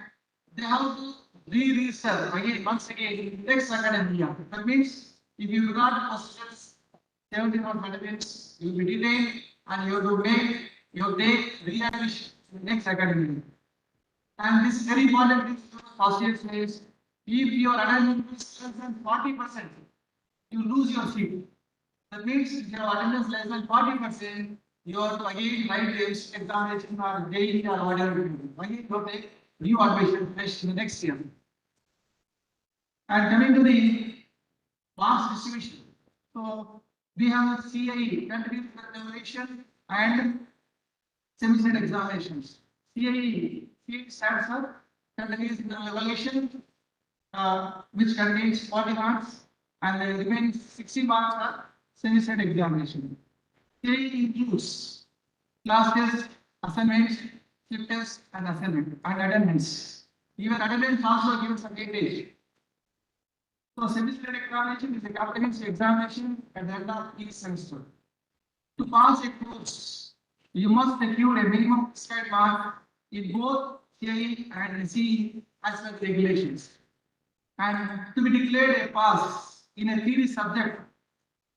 they have to re-register again, once again, next academic year. That means if you do not possess 71 attendance, you will be detained and you have to make your date re-admission next academic year. And this is very important thing to first year says, if your attendance is less than 40%, you lose your seat. That means if your attendance less than 40%, you have to again write the examination or daily or whatever you do. Again, you take new admission in the next year. And coming to the marks distribution. So we have CIE, continuous examination and semester examinations. CIE stands for continuous evaluation, which contains 40 marks, and the remaining 60 marks are semester examination. CIE includes class test, assignments, flip test, and assignment, and attendance. Even attendance also gives some weightage. So semester examination is a comprehensive examination at the end of each semester. To pass a course, you must secure a minimum prescribed mark in both CIE and CE as per the regulations. And to be declared a pass in a theory subject,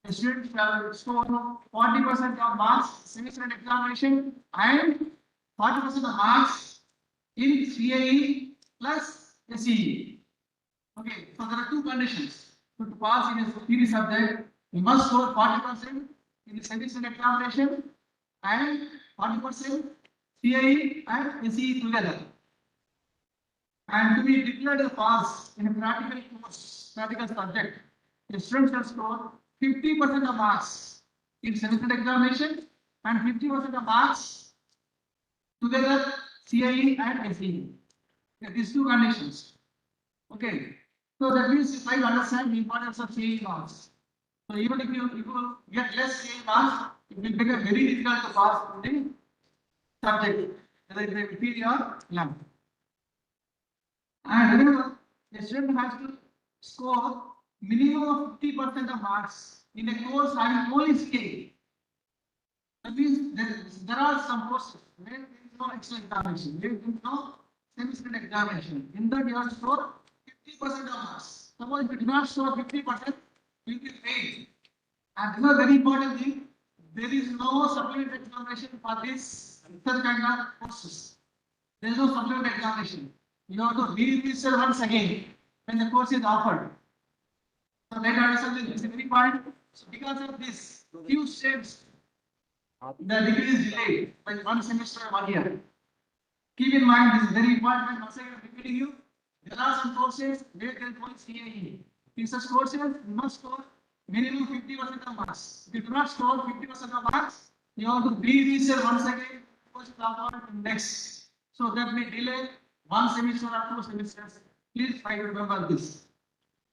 the student shall score 40% of marks semester examination and 40% of marks in CIE plus SCE. Okay, so there are two conditions. So to pass in a theory subject, you must score 40% in the semester examination and 40% CIE and SCE together. And to be declared a pass in a practical course, practical subject, the student shall score 50% of marks in semester examination and 50% of marks together CIE and SCE. Okay, these two conditions. Okay, so that means you try to understand the importance of CIE marks. So even if you get less CIE marks, it will become very difficult to pass the subject, whether it is a theory or lab. And remember, the student has to score minimum of 50% of marks in a course having only CIE. That means there are some courses where there is no extra examination, there is no semester examination. In that, you have to score 50% of marks. Suppose if you do not score 50%, you will be failed. And this is a very important thing. There is no supplementary examination for this such kind of courses. There is no supplementary examination. You have to re-register once again when the course is offered. So later understand this is very important. So because of this, few steps, the degree is delayed by 1 semester or 1 year. Keep in mind this is very important. Once again, I'm repeating you. There are some courses where there is only CIE. In such courses, you must score minimum 50% of marks. If you do not score 50% of marks, you have to re-register once again. Course is offered next. So that may delay 1 semester or 2 semesters. Please try to remember this.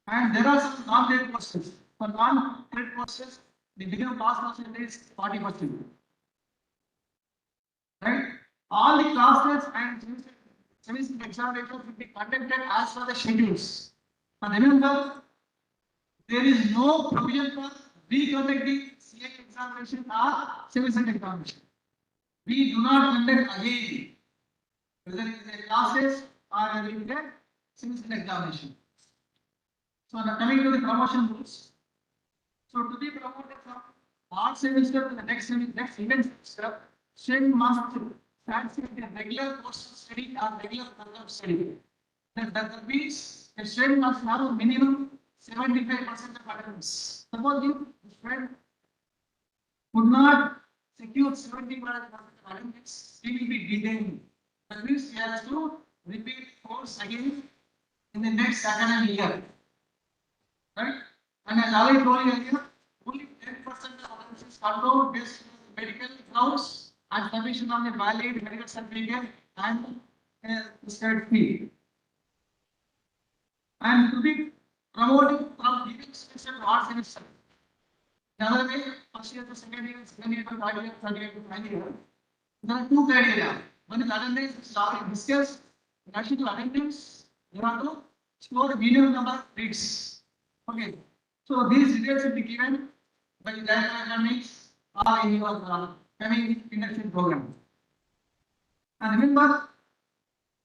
And there are some non-grade courses. For non-grade courses, the minimum pass percentage is 40%. Right? All the classes and semester examinations will be conducted as per the schedules. And remember, there is no provision for we conduct the CA examination or semester examination. We do not conduct again, whether it is a classes or whether it is a semester examination. So now coming to the promotion rules. So to be promoted from one semester to the next event semester, student must participate in regular course of study or regular program of study. That means a student must have a minimum 75% of attendance. Suppose you student would not secure 70% of attendance, he will be detained. That means he has to repeat course again in the next academic year. Right? And as I told you earlier, only 10% of attendance is controlled based on medical grounds and submission of a valid medical certificate and state fee. And to be promoted from giving semester to art semester. Another way, first year to second year to third year, third year to final year. There are two criteria. One is attendance, is already discussed. In addition to attendance, you have to score a minimum number of grades. Okay. So these details will be given by the director of academics or in your coming induction program. And remember,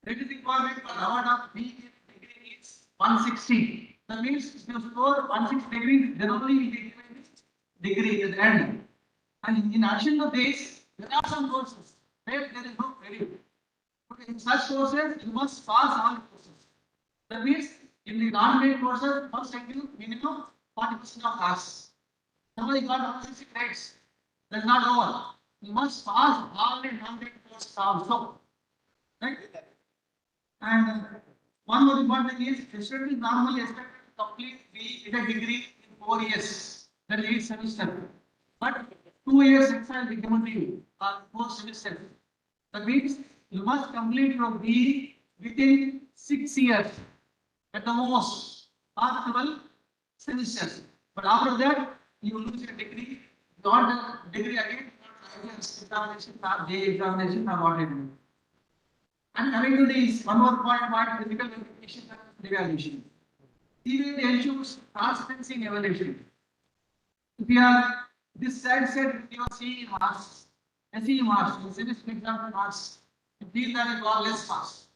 rating requirement for award of B degree is 160. That means if you score 160 degrees, then only you will be given this degree at the end. And in addition to this, there are some courses where there is no credit. Okay, in such courses, you must pass all courses. That means in the non-grade courses, must take you minimum 40% of pass. Somebody got 160 grades. That's not over. You must pass all the non-grade courses also. Right? And one more important thing is, the student is normally expected to complete the degree in 4 years, that is 8 semesters. But 2 years extra will be given to you, or 4 semesters. That means you must complete your BE within 6 years at the most, or 12 semesters. But after that, you lose your degree, not the degree again, examination, or JEE examination, or whatever. And coming to this, one more point, physical verification and evaluation. CBIT ensures transparency in evaluation. If you are this side said you are CE marks, SE marks, semester exam marks, you feel that you are less marks,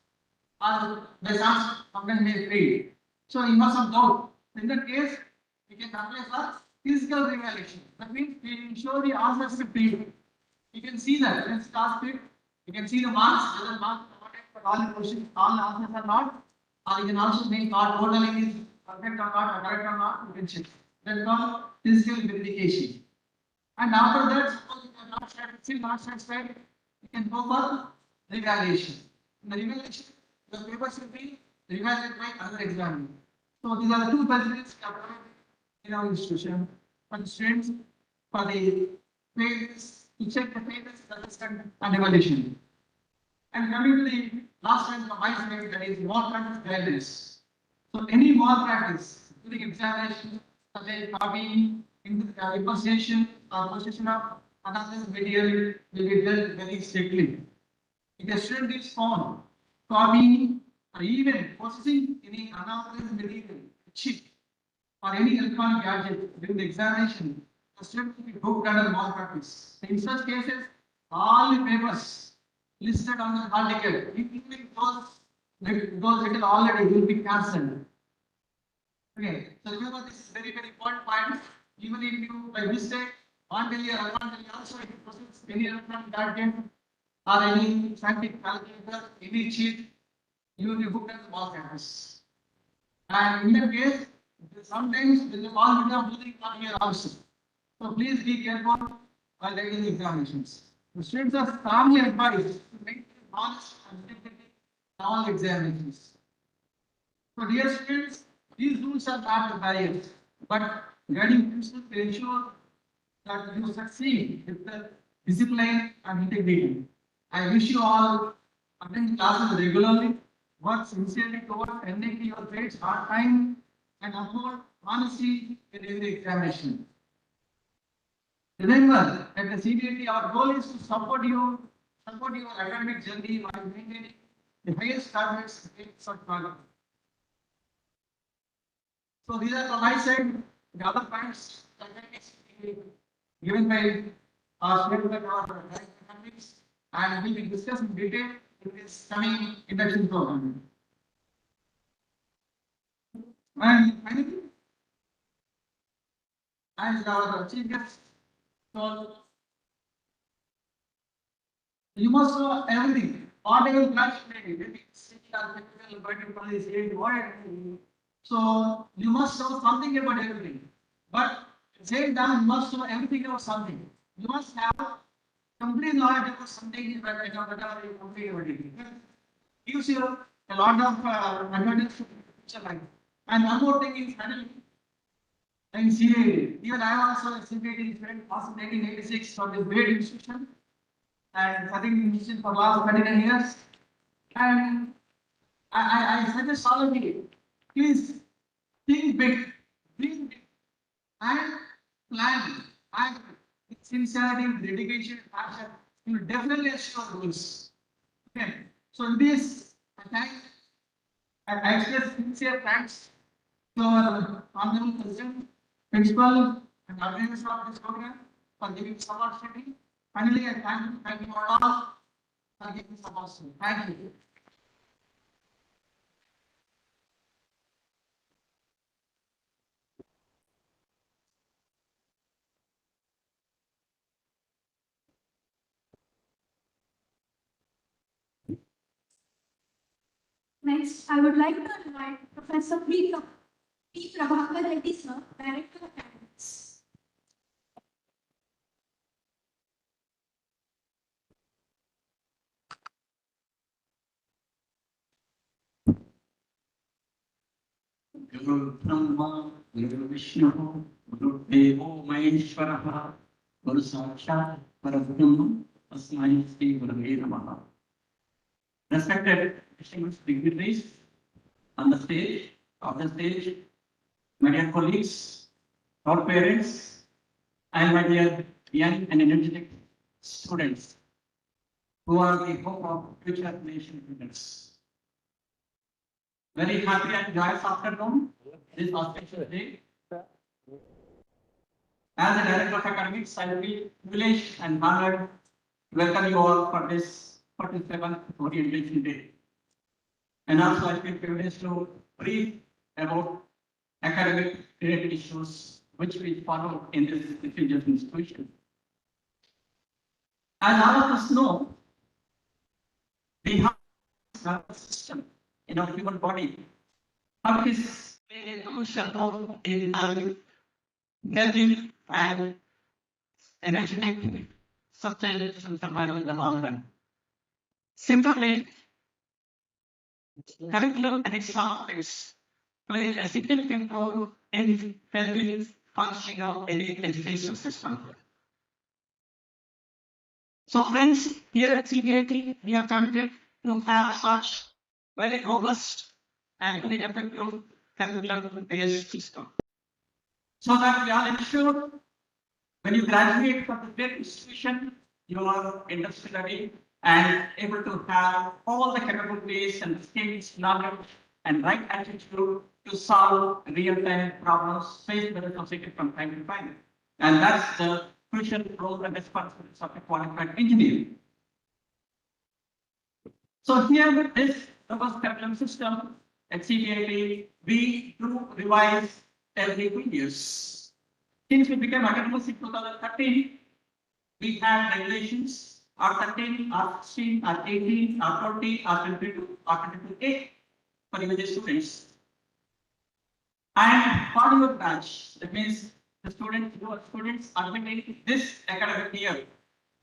or the chance sometimes may fail. So you must have doubt. In that case, we can apply for physical evaluation. That means we ensure the answers to be. You can see that. Let's task it. You can see the marks, whether marks are correct, but all the questions, all the answers are not. Or you can also make our totaling is perfect or not, correct or not, you can check. That's called physical verification. And after that, suppose you are not satisfied, still not satisfied, you can go for revaluation. In the revaluation, the papers will be revaluated by another examiner. So these are the two facilities in our institution for the students for the failures, to check the failures, assessment, and evaluation. And coming to the last one from my side, that is malpractice guidelines. So any malpractice, including examination, such as copying, impersonation, or possession of unauthorized material, will be dealt very strictly. If a student is found copying or even possessing any unauthorized material, chip, or any electronic gadget during the examination, the student will be booked under malpractice. In such cases, all the papers listed on the hall ticket, including those written already, will be cancelled. Okay, so remember this is very important point. Even if you by mistake untell also if you possess any electronic gadget or any scientific calculator, any cheat, you will be booked as malpractice. And in that case, sometimes there is a possibility of losing 1 year also. So please be careful while taking the examinations. The students are strongly advised to make honest and integrity in all examinations. So dear students, these rules are not barriers, but guiding principles to ensure that you succeed with the discipline and integrity. I wish you all attend classes regularly, work sincerely towards ending your grades on time, and uphold honesty in every examination. Remember, at the CBIT, our goal is to support your academic journey while maintaining the highest standards for quality. So these are from my side. The other points, given by our state of our economics, and will be discussed in detail in this coming induction program. And finally, as our chief guest told, you must know everything. Whatever you plan so you must know something about everything. But at the same time, you must know everything about something. You must have complete knowledge about something that you complete about it. Gives you a lot of advantage to future life. And one more thing is finally in CBIT. Even I am also a CBIT student, passed in 1986 from this great institution. And I think institution for last 29 years. And I suggest all of you, please think big, dream big, and plan. And with sincerity, with dedication, passion, you will definitely achieve your goals. Okay. So in this, I express sincere thanks to our honorable president, principal, and organizer of this program for giving this opportunity. Finally, I thank you all for giving this opportunity. Thank you. Next, I would like to invite Professor P. Prabhakar Reddy, sir, Director of Academics. गुरु ब्रह्मा गुरु विष्णु गुरुदेवो महेश्वरः गुरु साक्षात् परब्रह्म तस्मै श्री गुरवे नमः. Respected distinguished dignitaries on the stage, off the stage, my dear colleagues, our parents, and my dear young and energetic students who are the hope of future nation leaders. Very happy and joyous afternoon, this auspicious day. As a Director of Academics, I feel privileged and honored to welcome you all for this 47th Orientation Day. And also I feel privileged to brief about academic related issues which we follow in this prestigious institution. As all of us know, we have a nervous system in our human body. How it is crucial in our building and imagining sustenance and survival in the long run. Simply, curriculum and examples play a significant role in building functioning of any education system. So friends, here at CBIT, we are committed to have such very robust and very effective curriculum-based system. So that we are ensured when you graduate from the great institution, you are industry ready and able to have all the capabilities and skills, knowledge, and right attitude to solve real-time problems faced by the society from time to time. And that's the crucial role and responsibilities of a qualified engineer. So here, this robust curriculum system at CBIT, we do revise every 2 years. Since we became autonomous in 2013, we have regulations R13, R16, R18, R20, R22, R22A for individual students. And for your batch, that means the students are admitting this academic year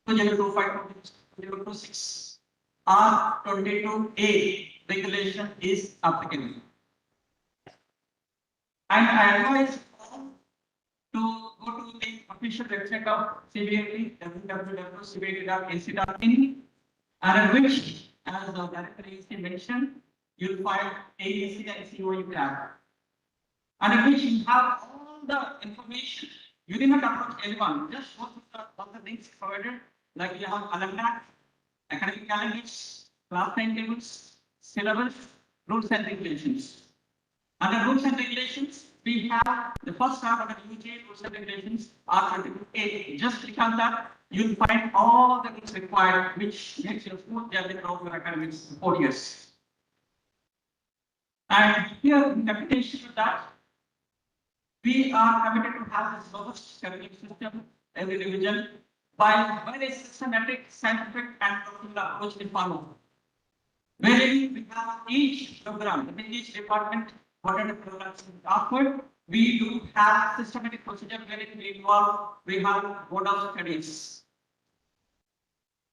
2025-2026. R22A regulation is applicable. And I advise all to go to the official website of CBIT, www.cbit.ac.in, and which, as the Director AC mentioned, you'll find AEC and COE tab. And which you have all the information. You did not approach anyone, just go to all the links provided, like you have alumni, academic calendars, class timetables, syllabus, rules and regulations. Under rules and regulations, we have the first half of the UJ rules and regulations are 22A. Just click on that, you'll find all the things required, which makes your smooth journey throughout your academics 4 years. And here, in combination with that, we are committed to have this robust curriculum system every division by very systematic, scientific, and practical approach in follow. Wherein we have each program, in each department, whatever programs offered, we do have systematic procedure wherein we have board of studies.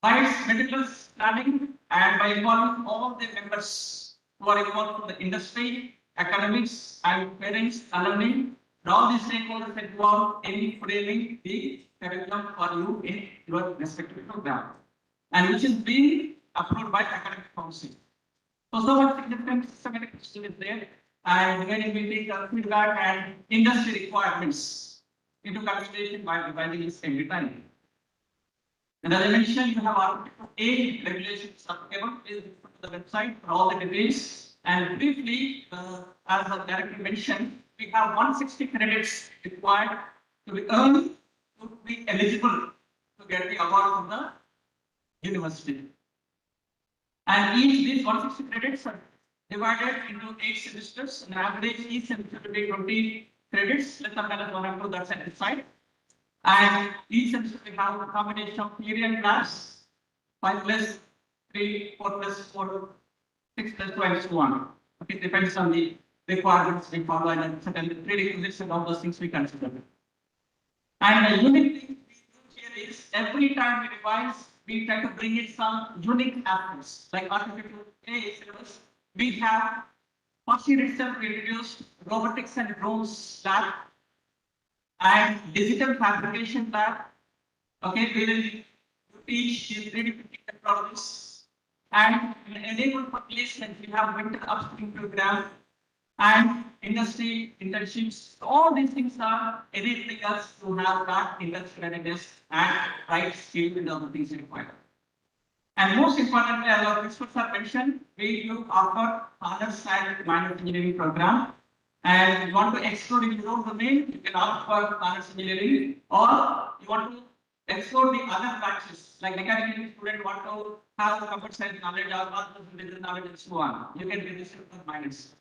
By its meticulous planning and by involving all the members who are involved from the industry, academics, and parents, alumni, and all these stakeholders involved in framing the curriculum for you in your respective program, and which is being approved by academic council. So much significant systematic question is there, and when we take feedback and industry requirements into consideration by revising this every time. And as I mentioned, you have Article 8 regulations applicable is the website for all the details. And briefly, as the director mentioned, we have 160 credits required to be earned to be eligible to get the award from the university. And these 160 credits are divided into 8 semesters. On average, each semester will be 20 credits. Let's analyze 1 and 2, that's at the side. And each semester we have a combination of theory and class, 5 plus 3, 4 plus 4, 6 plus 2, and so on. Okay, it depends on the requirements we follow and certain prerequisites and all those things we consider. And the unique thing we do here is every time we revise, we try to bring in some unique aspects. Like Article 2A syllabus, we have first year itself we introduced robotics and drones lab and digital fabrication lab. Okay, we will teach the 3D printing technologies and enable for placement. We have winter upskilling program and industry internships. All these things are enabling us to have that industry readiness and right skill in all the things required. And most importantly, as our experts have mentioned, we do offer honors and minor engineering program. And if you want to explore in your own domain, you can opt for honors engineering, or you want to explore the other branches, like mechanical engineering student want to have computer science knowledge or master's business knowledge and so on. You can register for minors.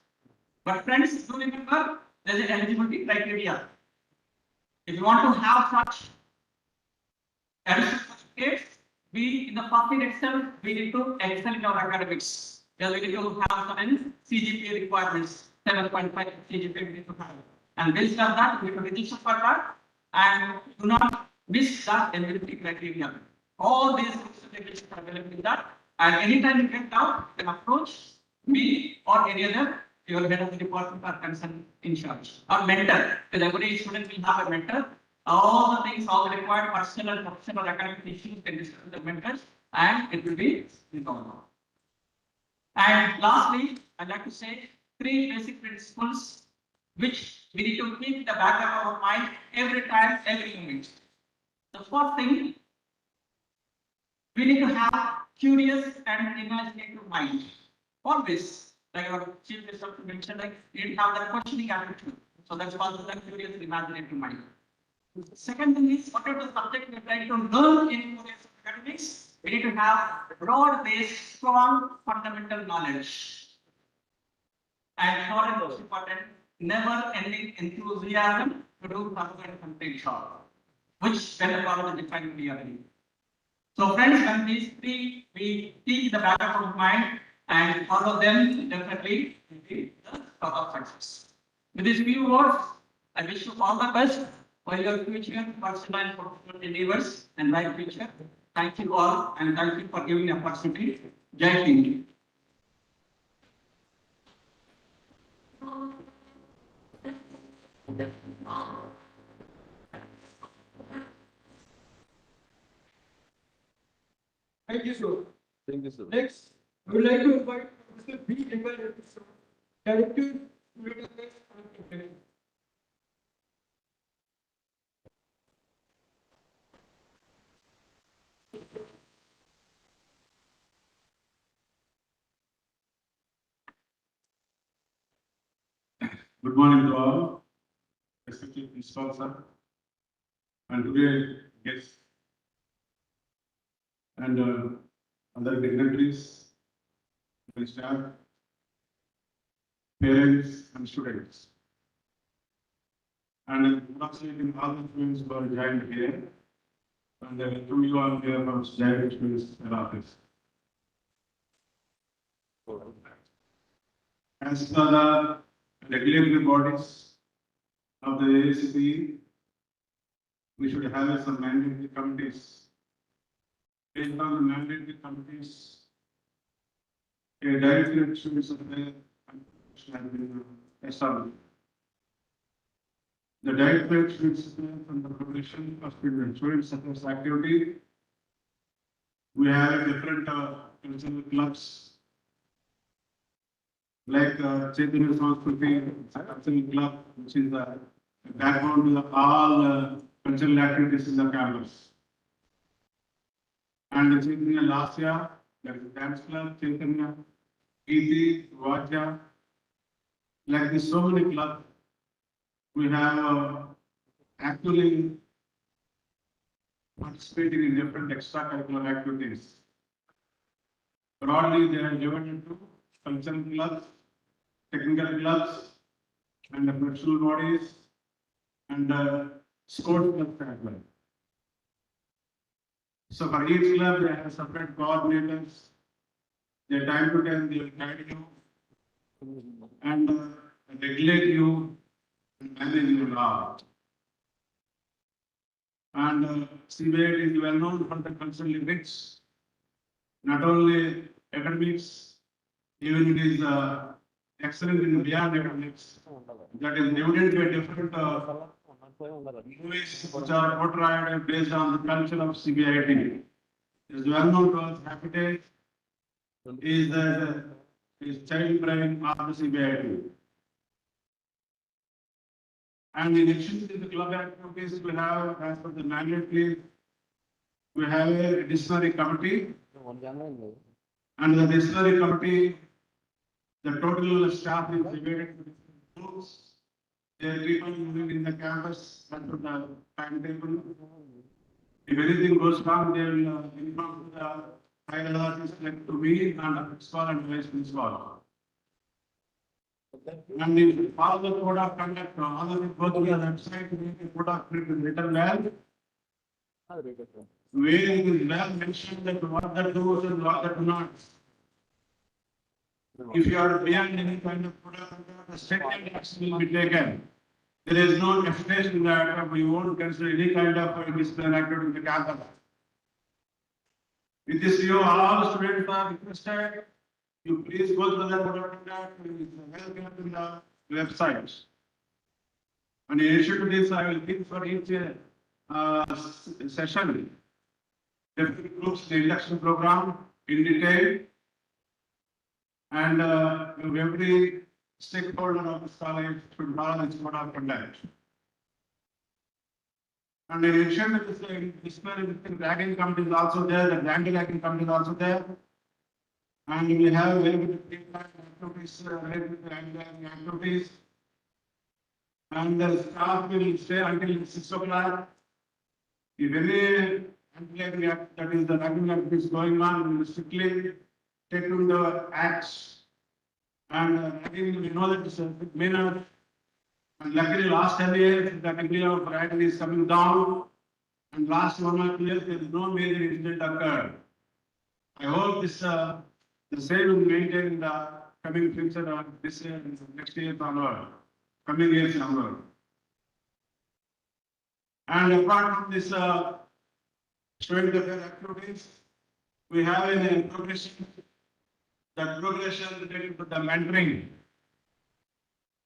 But friends, do remember there is an eligibility criteria. If you want to have such additional certificates, we in the first year itself we need to excel in our academics. We need to have some CGPA requirements, 7.5 CGPA we need to have. And based on that, we need to register for that and do not miss that eligibility criteria. All these certificates are available in that. And anytime you get doubt, you can approach me or any other your head of the department or concerned in charge or mentor, because every student will have a mentor. All the things, all the required personal and professional academic issues can discuss with the mentors and it will be resolved. And lastly, I'd like to say 3 basic principles which we need to keep in the back of our mind every time, every moment. The first thing, we need to have curious and imaginative mind. Always. Like our chief minister mentioned, like you need to have that questioning attitude. So that's called the curious imaginative mind. Second thing is, whatever the subject we're trying to learn in academics, we need to have broad-based, strong fundamental knowledge. And third and most important, never-ending enthusiasm to do thorough and complete job, which when the problem is defined clearly. So friends, when these 3 we keep in the back of our mind and follow them, definitely will be the top of success. With these few words, I wish you all the best for your future personal and professional endeavors and bright future. Thank you all and thank you for giving the opportunity. Jai Hind. Thank you, sir. Thank you, sir. Next, I would like to invite Mr. B. Director, Student Affairs and Complaint. Good morning to all. respected principal sir, and today guests and other dignitaries, and staff, parents and students. And congratulating all the students who are joined here. And to you all here from joined students and office. As per the regulatory bodies of the ACP, we should have some mandatory committees. Based on the mandatory committees, a director students of the has been established. The director should from the provision of student success activity. We have different cultural clubs like Chaitanya Sanskriti Cultural Club, which is the backbone to all cultural activities in the campus. And Chaitanya Lasya, that is dance club, Chaitanya, Iti, Vajja, like this, so many clubs. We have actually participating in different extracurricular activities. Broadly, they are given into cultural clubs, technical clubs, and the professional bodies, and sports clubs as well. So for each club, they have separate coordinators. They time to time they will guide you and regulate you and manage your art. And CBIT is well known for the culturally rich, not only academics, even it is excellent in beyond academics. That is evident by different movies which are portrayed based on the culture of CBIT. It is well known to us. Happy Days is the child brain of the CBIT. And in addition to the club activities, we have, as per the mandate, we have a disciplinary committee. And the disciplinary committee, the total staff is divided into groups. They are people moving in the campus under the timetable. If anything goes wrong, they will inform the higher authorities like to me and the principal and vice principal. And if you follow the code of conduct, all of it go to the website, the code of conduct is written well. Where it is well mentioned that what that does and what that do not. If you are beyond any kind of code of conduct, the second action will be taken. There is no hesitation that we won't consider any kind of disciplinary activity in the campus. With this view, all students are requested. You please go to the code of conduct, it is well kept in the website. And in addition to this, I will give for each session different groups the induction program in detail, and every stakeholder of this college should follow this code of conduct. And in addition to this, disciplinary ragging committee is also there, the anti-ragging committee is also there. And we have very good activities related to anti-ragging activities. And the staff will stay until 6 o'clock. If any anti-ragging act, that is the ragging activity is going on, we will strictly take to the acts. And ragging, we know that it's a big minor. And luckily, last 10 years, the degree of ragging is coming down. And last 1 or 2 years, there is no major incident occurred. I hope this the same will maintain in the coming future or this year and next year onward, coming years onward. And apart from this student welfare activities, we have a progression. That progression related to the mentoring.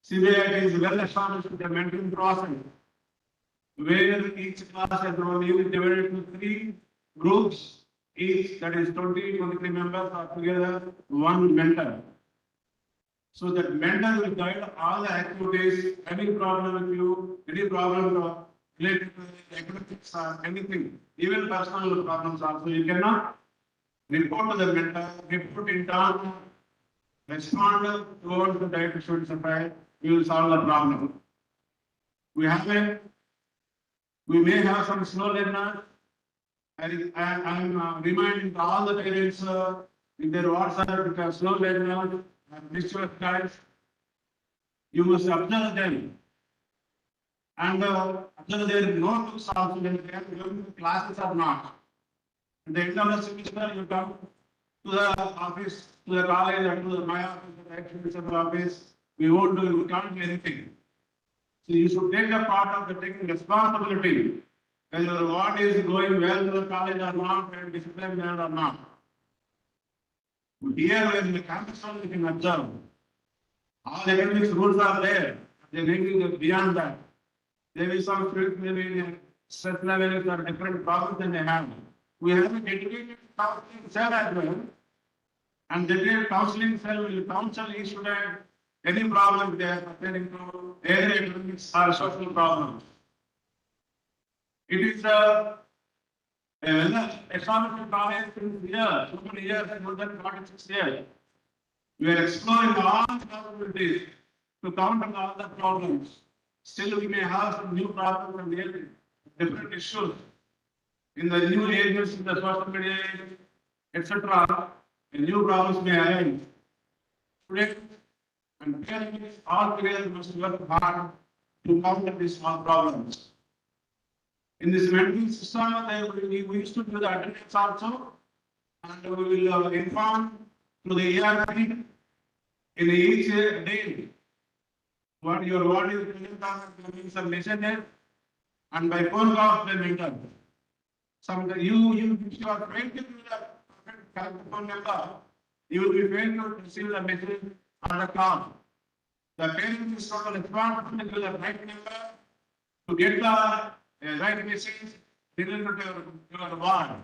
CBIT is well established with the mentoring process, where each class has only divided into 3 groups. Each, that is 23 members are together one mentor. So that mentor will guide all the activities, any problem with you, any problem related to academics or anything, even personal problems also, you cannot report to the mentor, report in turn, respond towards the director student supply, you will solve the problem. We may have some slow learners. I'm reminding all the parents in their WhatsApp because slow learners and visual guys, you must observe them and observe their notebooks also when they are going to classes or not. At the end of the semester, you come to the office, to the college, and to my office, the exhibition office. We can't do anything. So you should take a part of the taking responsibility, whether what is going well to the college or not, and discipline there or not. Here, in the campus, you can observe. All academic rules are there. They're making beyond that. There is some maybe stress levels or different problems than they have. We have a dedicated counseling cell as well. And the dedicated counseling cell will counsel each student any problem they are pertaining to either academics or social problems. It is a established college since years, so many years, more than 46 years. We are exploring all possibilities to counter all the problems. Still, we may have some new problems and different issues in the new ages, in the social media age, etc. New problems may arise. Students and parents all together must work hard to counter these small problems. In this mental system, we used to do the attendance also, and we will inform through the ERP in each day what your word is present some messenger, and by phone call they mentor. Some you are trained to do the phone number, you will be trained to receive the message on the call. The parent is not responsible to the right number to get the right message related to your word.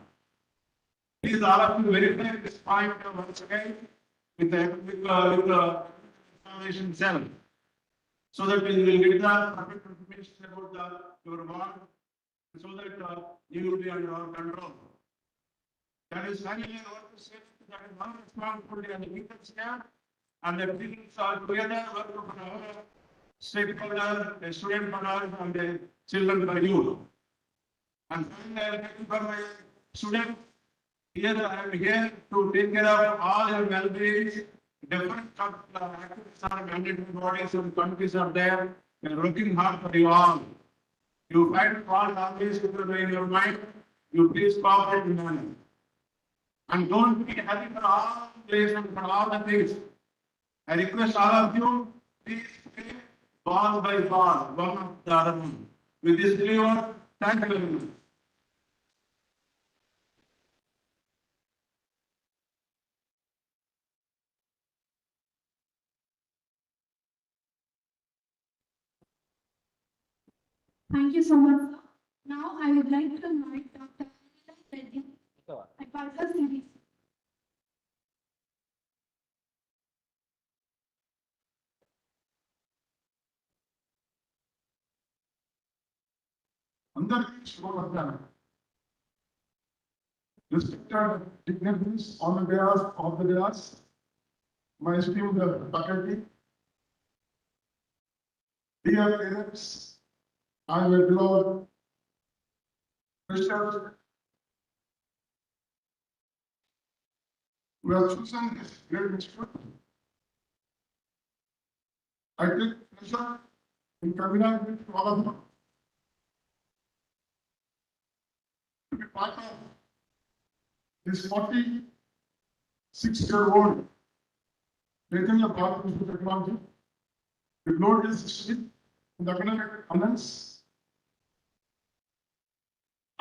Please all of you verify this point once again with the information cell, so that we will get the perfect information about your word, so that you will be under our control. That is finally what to say. That is one responsibility and the people here, and the people are together work for our stakeholder, the student for us, and the children for you. And finally, I for my students. Here I am here to take care of all your well-being. Different activities are mandatory bodies and countries are there. We are working hard for you all. You find fault always in your mind. You please cooperate with me. And don't be happy for all place and for all the things. I request all of you, please stay ball by ball, one of the other one. With this clear, thank you very much. Thank you so much, sir. Now I would like to invite Dr. Reddy, advisor CBIT. అందరికీ శుభవర్ధనం. Respected dignitaries on the behalf of the dais, my esteemed faculty, dear parents, and my beloved Christians, we have chosen this great institute. I take pleasure in communicating to all of you to be part of this 46-year-old taking a part into technology, the glorious history, the academic honors.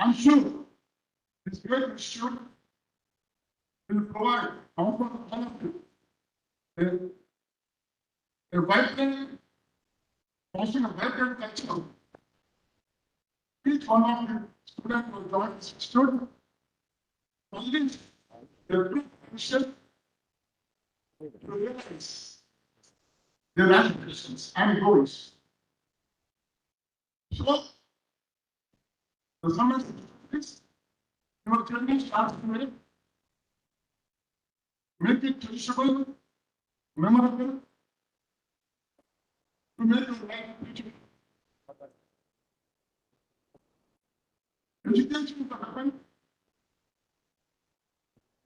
I'm sure this great institute will provide all of you a vibrant, fostering a vibrant culture. Each one of you students will join this institute. Only the potential to realize their aspirations and goals. So, the summer is your journey starts today. Make it teachable, memorable, to make your life beautiful. education is the weapon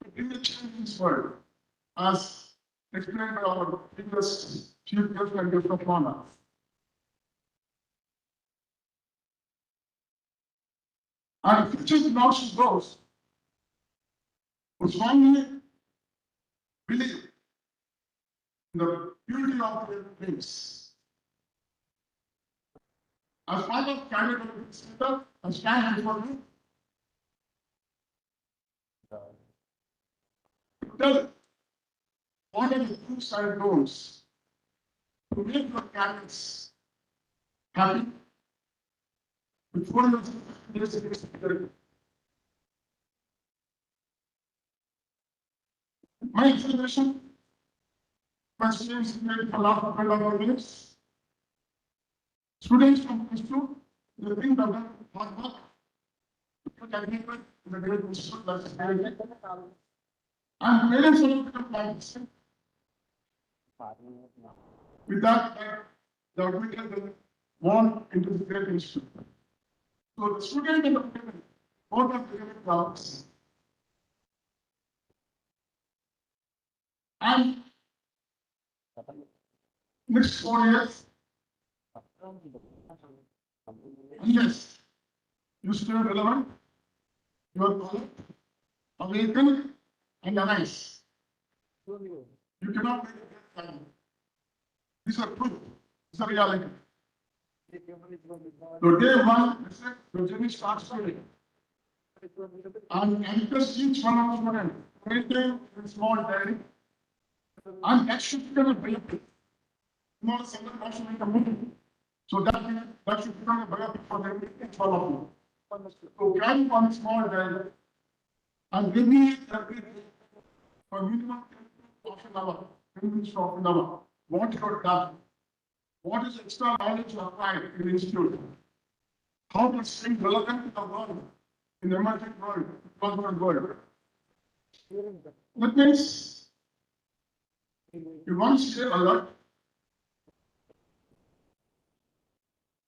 to bring a change in this world, as explained by our previous chief guest and guest of honor. And future belongs to those who strongly believe in the beauty of their place. As part of candidate center, I stand before you to tell what are the do's and don'ts to make your candidates happy before you security. My explanation, my students made a lot of minutes. Students from Institute, they think that hard work, you can make it in a great institute like CBIT. And parents will become like this. With that, the admitted they want into the great institute. So the student and the parent, both are great problems. And next 4 years, yes, you stay relevant, you are correct, awakened, and arise. You cannot make it time. These are truth, these are reality. So day one, the journey starts today. And encourage each one of students, maintain a small diary, and that should become a benefit. Not a single person in the meeting. So that should become a benefit for them, each one of you. So carry one small diary and give me every day for minimum of an hour, 10 minutes of an hour. What you have done, what is extra knowledge you applied in the institute, how to stay relevant to the world, in the emerging world, development world. That means you want to stay alert.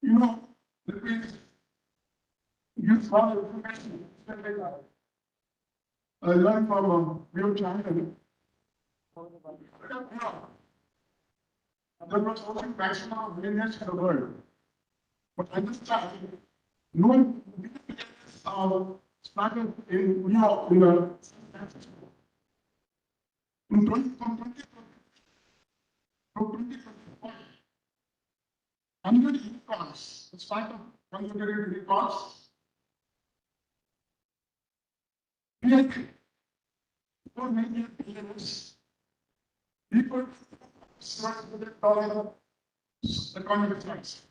You know, that means you follow information. I learned from Bill Chang. There was only maximum of millions in the world. But at this time, no one started in New York, in 2021, 100 unicorns, in spite of 100 unicorns, we had 4 million billionaires, people $7 billion economic size.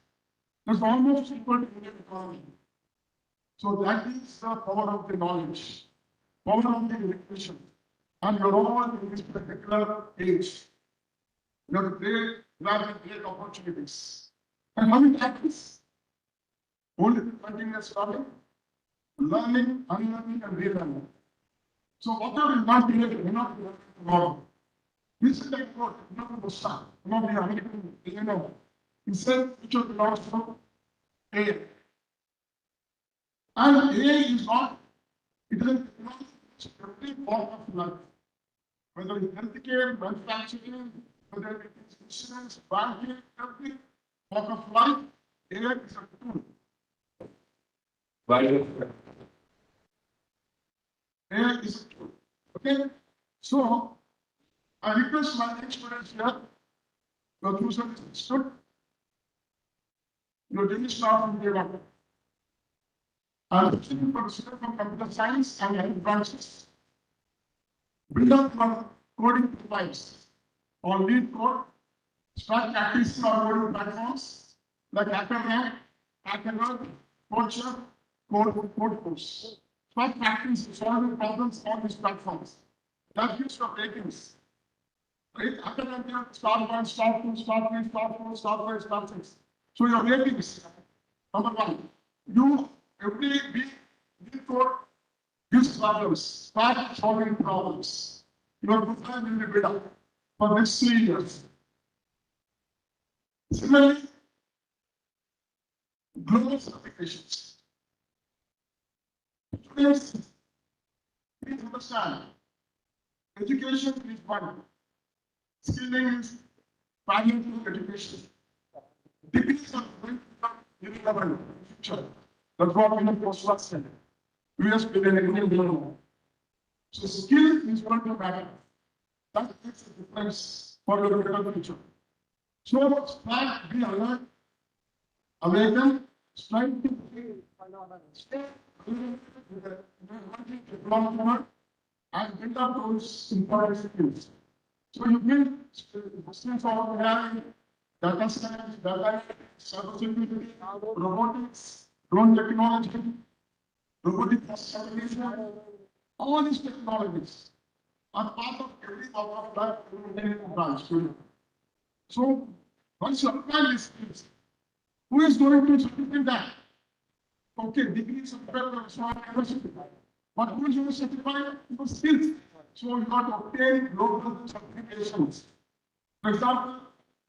That's almost equal to Indian economy. So that is the power of the knowledge, power of the education. And you're all in this particular age. You have great opportunities. And how it happens? Only continuous learning, learning, unlearning, and relearning. So whatever is not here, you're not learning tomorrow. This is like what, not the sun, not the American, He said, which belongs to A. And A is not, it doesn't belong to every part of life. Whether it's healthcare, manufacturing, whether it is insurance, banking, every part of life, A is a tool. A is a tool. Okay? So, I request my students here, your tuition is stood, your daily staff will be around. I'm looking for the student from computer science and health branches. Build up your coding profiles on lead code, start practicing on coding platforms like HackerRank, HackerRank, Coach, Code Course. Start practicing solving problems on these platforms. That gives your ratings. Right? After that, you start 1, start 2, start 3, start 4, start 5, start 6. So your ratings, number 1, you every week code gives problems, start solving problems. Your profile will be built up for next 3 years. Similarly, global certifications. Students, please understand, education is one, skilling is value to education. Degrees are going to become irrelevant in the future. That's what we need construction. US people. So skill is going to matter. That makes a difference for your better future. So start be alert, awaken, strive to stay development and build up those important skills. So you build systems of AI, data science, data, cybersecurity, robotics, drone technology, robotic process automation, all these technologies are part of every part of that branch. So once you apply these skills, who is going to certify that? Okay, degrees of better, so university. But who is going to certify your skills? So you got to obtain global certifications. For example,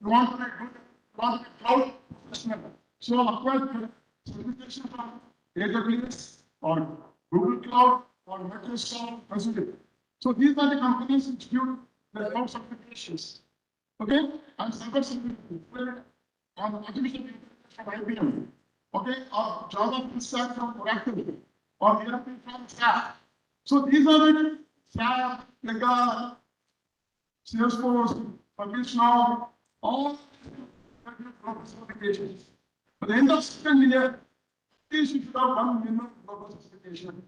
you want to be good, you want to be cloud professional. So acquire certification from AWS or Google Cloud or Microsoft Azure. So these are the companies which give the cloud certifications. Okay, and cyber security on artificial intelligence from IBM. Okay, or Java stack from Oracle or ERP from SAP. So these are the SAP, Lega, Salesforce, Publish Now, all certifications. At the end of second year, you should have one minimum certification.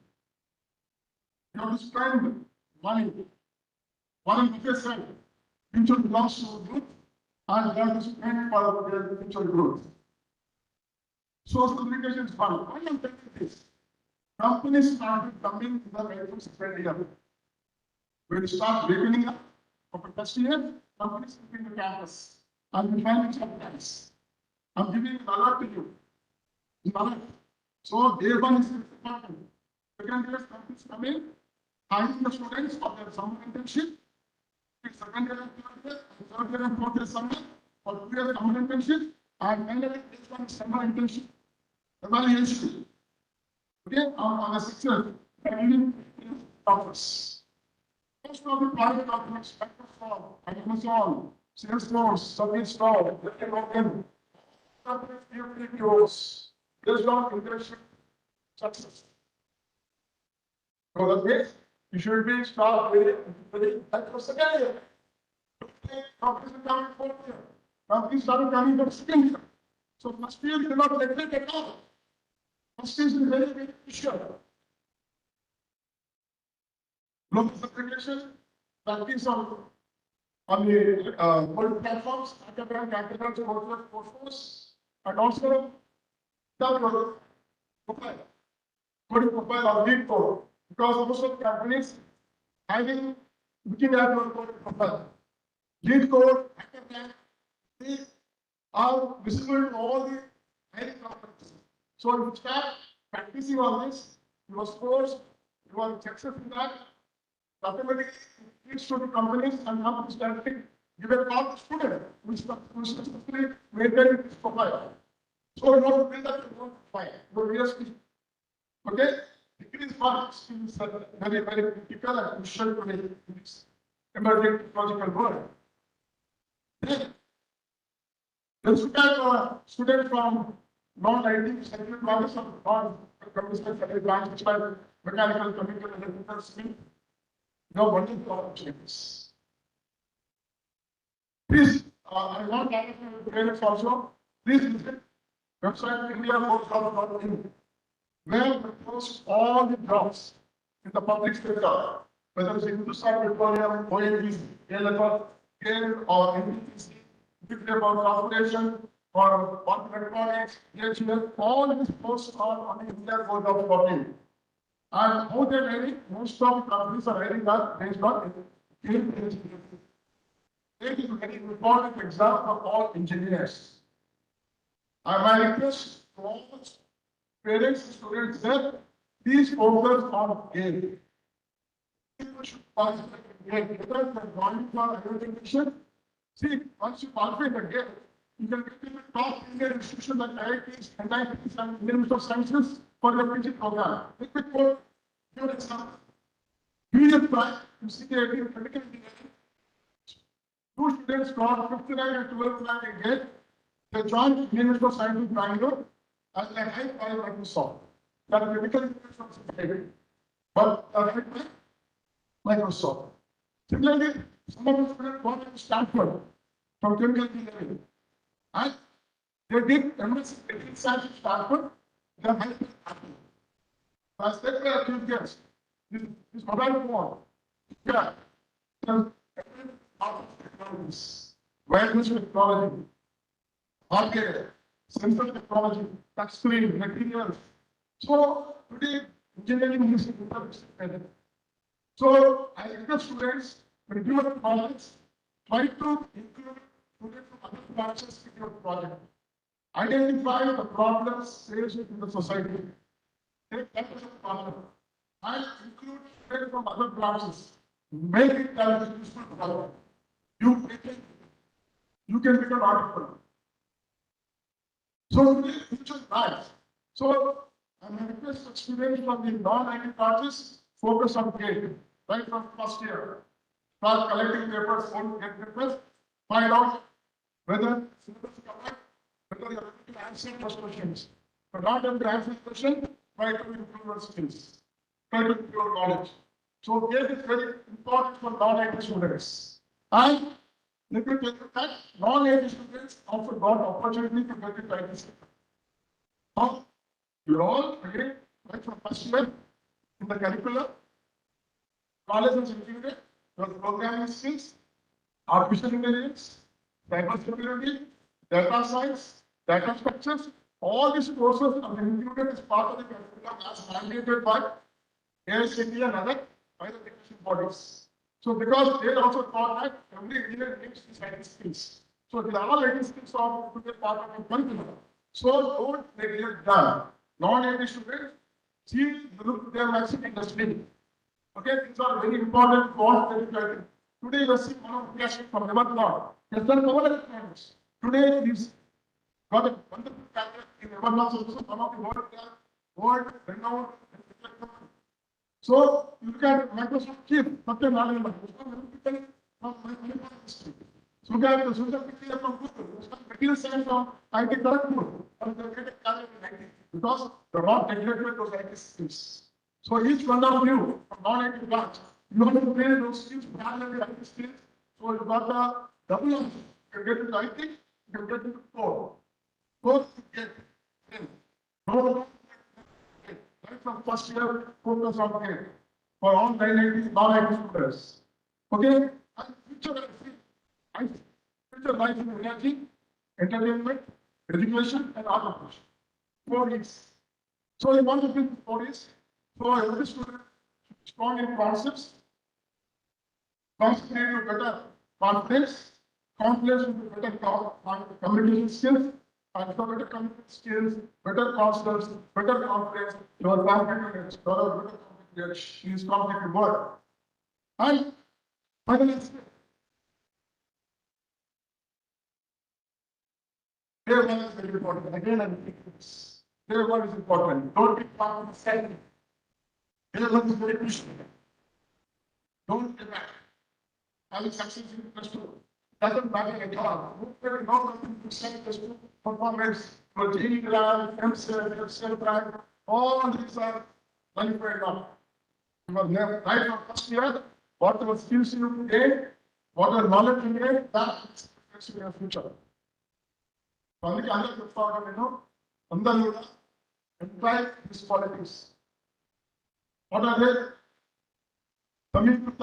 You have to spend money. One professor, future belongs to the group, and you have to spend for their future growth. So certification is fun. Why am I telling this? Companies started coming to the right second year. When you start waking up for the first year, companies come in the campus and we find it sometimes. I'm giving an alert to you. Alert. So day one is important. Second year, companies come in, hiring the students for their summer internship. It's second year and third year and fourth year summer, or 2 years summer internship, and finally this one is summer internship. Evaluation. Okay, on a 6 year, topics. Most of the private companies, Microsoft, Amazon, Salesforce, Service Now, Login, companies give yours based on internship success. So that means you should be start very that was second year. Companies are coming fourth year. Companies started coming from second year. So first year you cannot neglect at all. First year is very, very crucial. Global certification, practice on the world platforms, agriculture, workforce, and also the profile, coding profile or lead code, because most of the companies having looking at your coding profile, lead code, these are visible to all the hiring companies. So if you start practicing on this, your scores, your success in that, automatically leads to the companies and companies directly give a call to student which successfully maintain this profile. So you want to build up your own profile, your USP. Okay? Degree is one skills very, very critical and crucial to this emerging technological world. Let's look at students from non-IT sector branches or non-commercial sector branches which are mechanical, chemical, electrical, civil. No wonderful opportunities. Please, I want to parents also. Please visit website India.gov.in, where we post all the jobs in the public sector, whether it's Hindustan Petroleum, ONGC, KLFR, KL or NBTC, about corporation or electronics, HL, all these posts are on India.gov.in. And how they're hiring, most of the companies are hiring that based on engineering. It is a very important exam for all engineers. And my request to all parents and students that please focus on game. People should participate in game because they're going for education. See, once you qualify the game, you can get into top Indian institutions like IITs, NITs, and University of Sciences for the PG program. For example, immediate prior to CBIT medical engineering, two students got 59 and 12 lakh in grade. They joined University of Science in Bangalore as a high by Microsoft. That medical engineering from CBIT, but Microsoft. Similarly, some of the students got to Stanford from chemical engineering. And they did MSc Medical Science at Stanford. They are highly happy. I said to our students, this mobile phone, yeah, wireless technology, hardware, sensor technology, touchscreen, materials. So today, engineering is important. So I request students, when you have projects, try to include students from other branches in your project. Identify the problems faced in the society. Take that as a problem. And include students from other branches. Make it as a useful problem. You can become article. So today, future lives. So I'm request students from the non-IT branches focus on grade, right from first year. Start collecting papers, own get papers, find out whether syllabus is covered, whether you are able to answer those questions. If not able to answer the question, try to improve your skills, try to improve your knowledge. So grade is very important for non-IT students. And let me tell you that non-IT students also got opportunity to get into IT. Now, you're all again right from first year in the curriculum. Knowledge is included, your programming skills, artificial intelligence, cybersecurity, data science, data structures, all these courses are included as part of the curriculum as mandated by AICTE and other education bodies. So because they also thought that every engineer needs these IT skills. So the all IT skills are to be part of the curriculum. So don't neglect that. Non-IT students, see, look, they are maximum industry. Okay, these are very important points that you have. Today, we see one of the questions from Everlord. He has done power electronics. Today, he's got a wonderful career in Everlord, also one of the world renowned. So, you look at Microsoft Chief, Satya Nadella, from history. So, look at the Sundar Pichai from Google, material science from IT Kharagpur, and the great career in IT, because the raw neglected those IT skills. So each one of you from non-IT branch, you have to play those skills, parallel IT skills. So you got the double option. You get into IT, you get into core. Core you get in. No, right from first year, focus on it. For all non-IT students. Okay? And future life in energy, entertainment, education, and entrepreneurship. 4 years. So you want to build 4 years. So every student strong in concepts, concentrate to better confidence, confidence with better communication skills, and for better communication skills, better counselors, better confidence, you are confident, you are better confident, she is confident word. And finally, day one is very important. Again, I repeat this. Day one is important. Don't be part of the second. Day one is very crucial. Don't get back. I will succeed in plus two. Doesn't matter at all. There is no percent plus two performance for GE Grab, MCL Prime, all these are qualified now. You are there right from first year, whatever skills you gain, whatever knowledge you gain, that is in your future. అందుకే అందరూ చెప్తా ఉంటాను నేను అందరూ కూడా employ this qualities what are they సమీకృత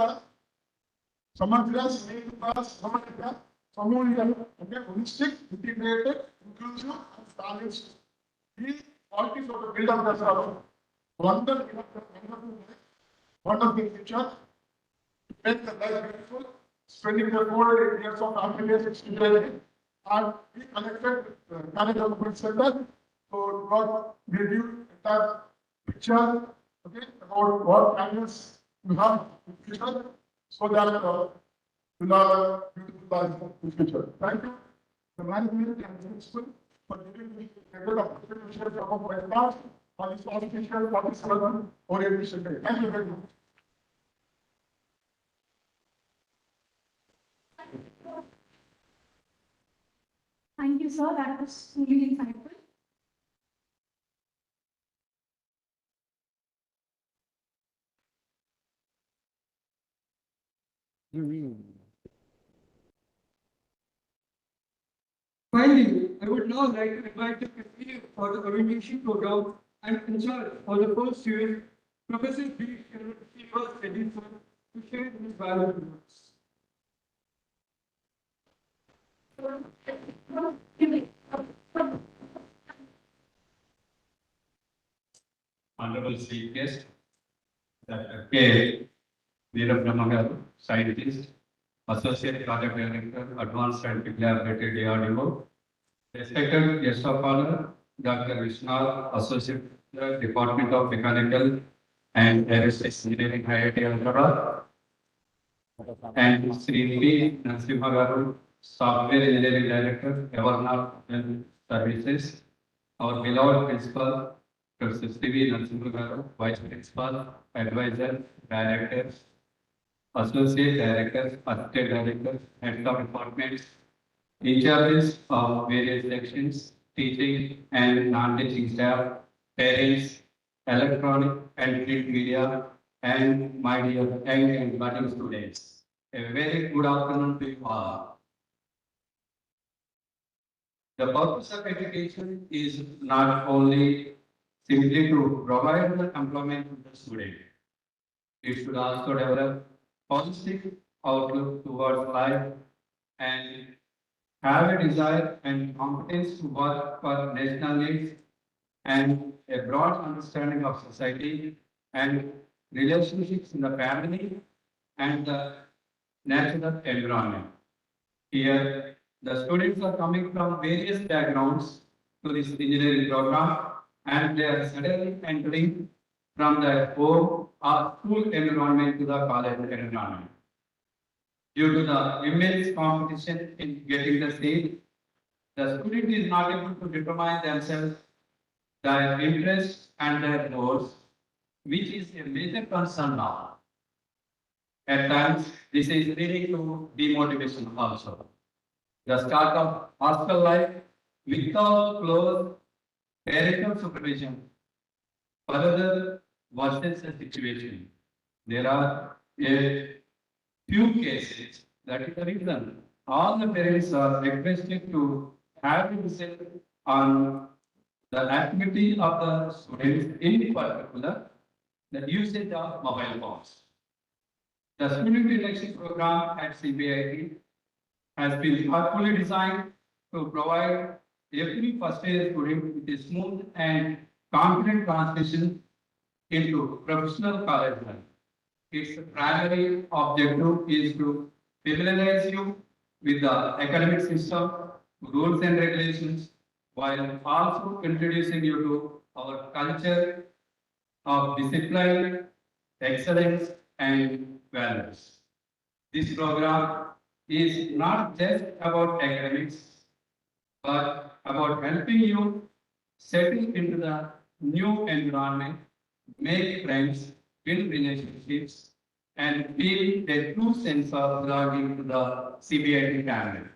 సమగ్ర స్నేహిత సమగ్ర సమూహికలు అంటే holistic integrated inclusive and balanced ఈ క్వాలిటీస్ ఒక బిల్డప్ చేస్తారు wonderful future make the life beautiful, spending the 4 years of happiness experience and be connected with Canada Government Center. So God give you that picture, okay, about what values you have in future, so that you will have a beautiful life in future. Thank you, the management and principal, for giving me a good opportunity to share some of my thoughts for this auspicious 47th orientation day. Thank you very much. Thank you, sir. That was really insightful. Finally, I would now like to invite the convener for the orientation program and in charge for the first series, Professor B. Srinivas Reddy sir, to share his valuable words. Honorable Chief Guest, Dr. K. Veerabrahma, Scientist, Associate Project Director, Advanced Scientific Laboratory, DRDO. Respected Guest of Honor, Dr. Vishnath, Associate Department of Mechanical and Aerospace Engineering, IIT Hyderabad. And Sri P. Narasimha Garu, Software Engineering Director, Evernorth Health Services. Our beloved Principal, Professor C.V. Narasimha Garu, Vice Principal, Advisor, Directors, Associate Directors, Assistant Directors, Heads of Departments, in charges of various sections, teaching and non-teaching staff, parents, electronic and print media, and my dear young and budding students. A very good afternoon to you all. The purpose of education is not only simply to provide the employment to the student. It should also develop positive outlook towards life and have a desire and competence to work for national needs and a broad understanding of society and relationships in the family and the natural environment. Here, the students are coming from various backgrounds to this engineering program and they are suddenly entering from their home or school environment to the college environment. Due to the immense competition in getting the seat, the student is not able to determine themselves, their interests and their goals, which is a major concern now. At times, this is leading to demotivation also. The start of hostel life without close parental supervision further worsens the situation. There are a few cases that is the reason all the parents are requested to have a visit on the activity of the students, in particular, the usage of mobile phones. The student election program at CBIT has been thoughtfully designed to provide every first year student with a smooth and confident transition into professional college life. Its primary objective is to familiarize you with the academic system, rules and regulations, while also introducing you to our culture of discipline, excellence, and values. This program is not just about academics, but about helping you settle into the new environment, make friends, build relationships, and feel a true sense of belonging to the CBIT family.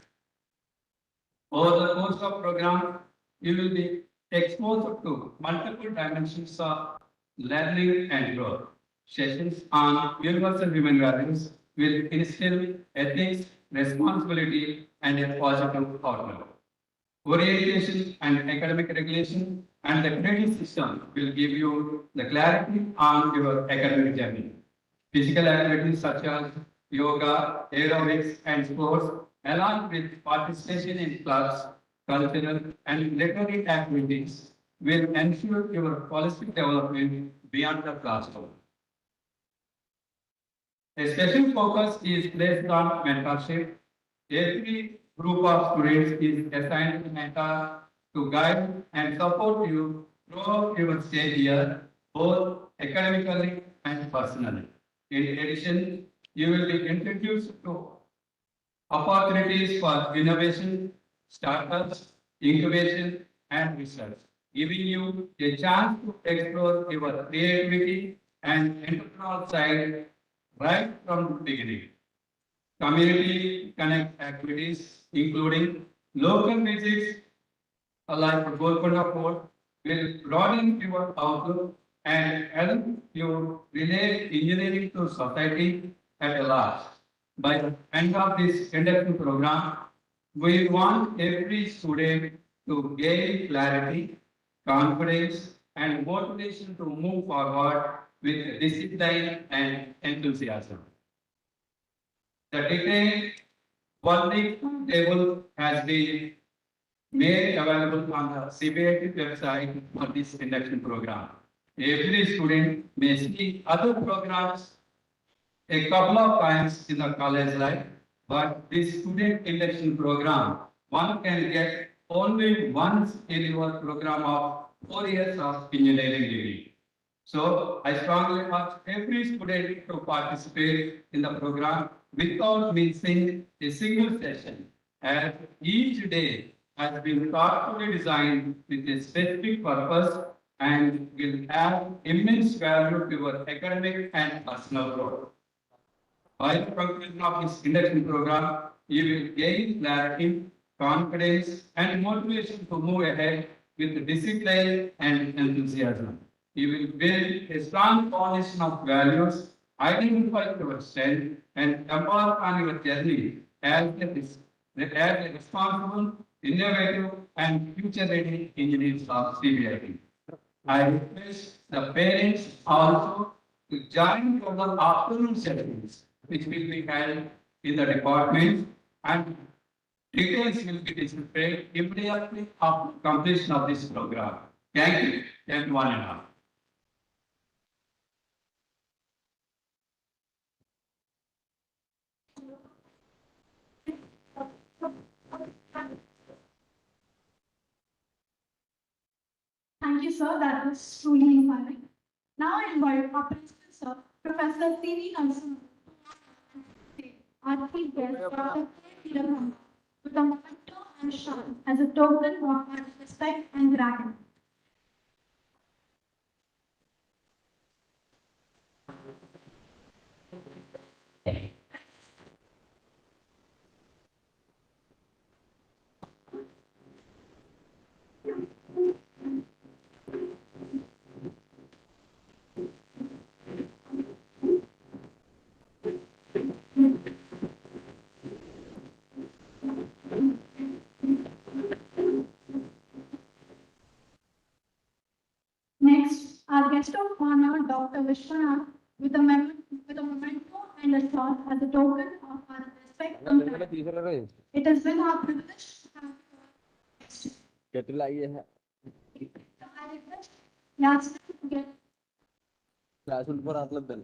Over the course of program, you will be exposed to multiple dimensions of learning and growth. Sessions on universal human values will instill ethics, responsibility, and a positive outlook. Orientation and academic regulation and the credit system will give you the clarity on your academic journey. Physical activities such as yoga, aerobics, and sports, along with participation in clubs, cultural, and literary activities, will ensure your holistic development beyond the classroom. A special focus is placed on mentorship. Every group of students is assigned a mentor to guide and support you throughout your stay here, both academically and personally. In addition, you will be introduced to opportunities for innovation, startups, incubation, and research. giving you a chance to explore your creativity and entrepreneurial side right from the beginning. Community connect activities, including local visits like Golconda Fort, will broaden your outlook and help you relate engineering to society at large. By the end of this induction program, we want every student to gain clarity, confidence, and motivation to move forward with discipline and enthusiasm. The detailed working table has been made available on the CBIT website for this induction program. Every student may see other programs a couple of times in the college life, but this student induction program, one can get only once in your program of 4 years of engineering degree. So I strongly urge every student to participate in the program without missing a single session, as each day has been thoughtfully designed with a specific purpose and will add immense value to your academic and personal growth. By the conclusion of this induction program, you will gain clarity, confidence, and motivation to move ahead with discipline and enthusiasm. You will build a strong foundation of values, identify your strength, and embark on your journey as a responsible, innovative, and future-ready engineers of CBIT. I request the parents also to join our afternoon sessions, which will be held in the department, and details will be displayed immediately after completion of this program. Thank you, everyone and all. Thank you, sir. That was truly inspiring. Now I invite our principal, sir, Professor C.V. Narasimhan, our chief guest, Dr. K. Veerabrahma, with a memento and shine as a token of our respect and gratitude. Next, our guest of honor, Dr. Vishwanath, with a memento and a shawl as a token of our respect and gratitude. It has been our privilege to have you. केटल आई है I request Yasmin to get class ऊपर आतलं दल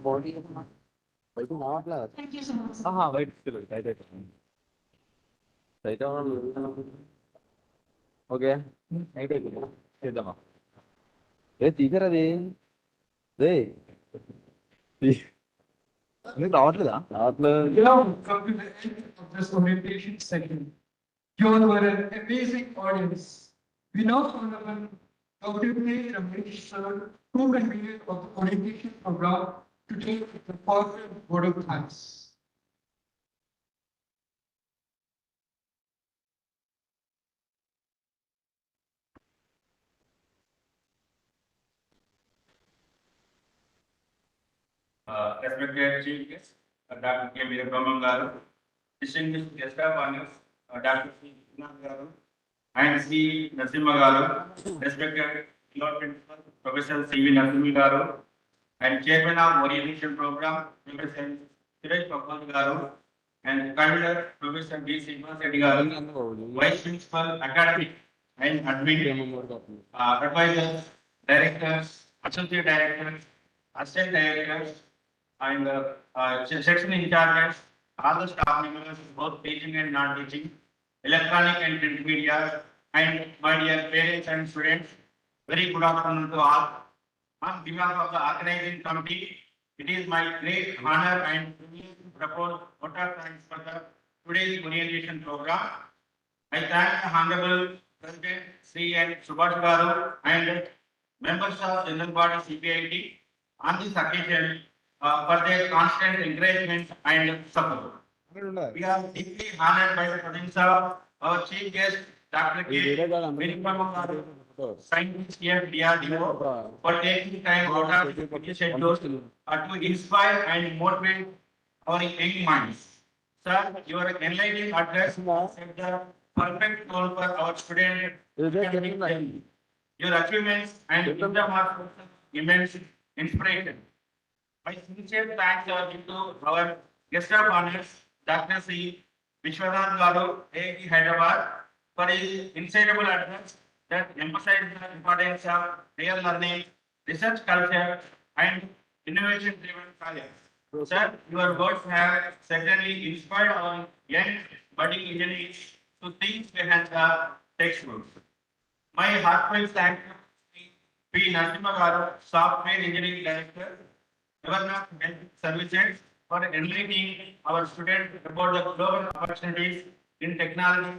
body भाई तू नाम आपला Thank you so much. हाँ वाइट चलो right right right okay right చేద్దామా ఏ తీసరది దే నీకు రావట్లేదా రావట్లేదు Now, come to the end of this orientation segment. You all were an amazing audience. We now call upon Dr. K. Ramesh sir, co-convener of the orientation program, to take the formal vote of thanks. Respected Chief Guest, Dr. K. Veerabrahma garu, distinguished guest of honors, Dr. C. Vishwanath garu, and C. Narasimha garu, respected Lord Principal, Professor C. V. Narasimha garu, and Chairman of Orientation Program, Professor Suresh Pappal garu, and Convener, Professor D. Srinivas Reddy garu, Vice Principal, Academic and Admin, advisors, directors, associate directors, assistant directors, and section in charges, all the staff members, both teaching and non-teaching, electronic and print media, and my dear parents and students, Very good afternoon to all. On behalf of the organizing committee, it is my great honor and privilege to propose vote of thanks for the today's orientation program. I thank the Honorable President Sri N. Subhash Garu and members of General Body CBIT on this occasion for their constant encouragement and support. We are deeply honored by the presence of our chief guest, Dr. K. Vinipam, scientist here at DRDO, for taking time out of his busy schedule to inspire and motivate our young minds. Sir, your enlightening address set the perfect tone for our student academic journey. Your achievements and wisdom are immense inspiration. My sincere thanks are due to our guest of honors, Dr. C. Vishwanath Garu, AIT Hyderabad, for his insightful address that emphasized the importance of real learning, research culture, and innovation-driven college. Sir, your words have certainly inspired our young budding engineers to think behind the textbooks. My heartfelt thanks to P. Narasimha Garu, Software Engineering Director, Governor of Health Services, for enlightening our students about the global opportunities in technology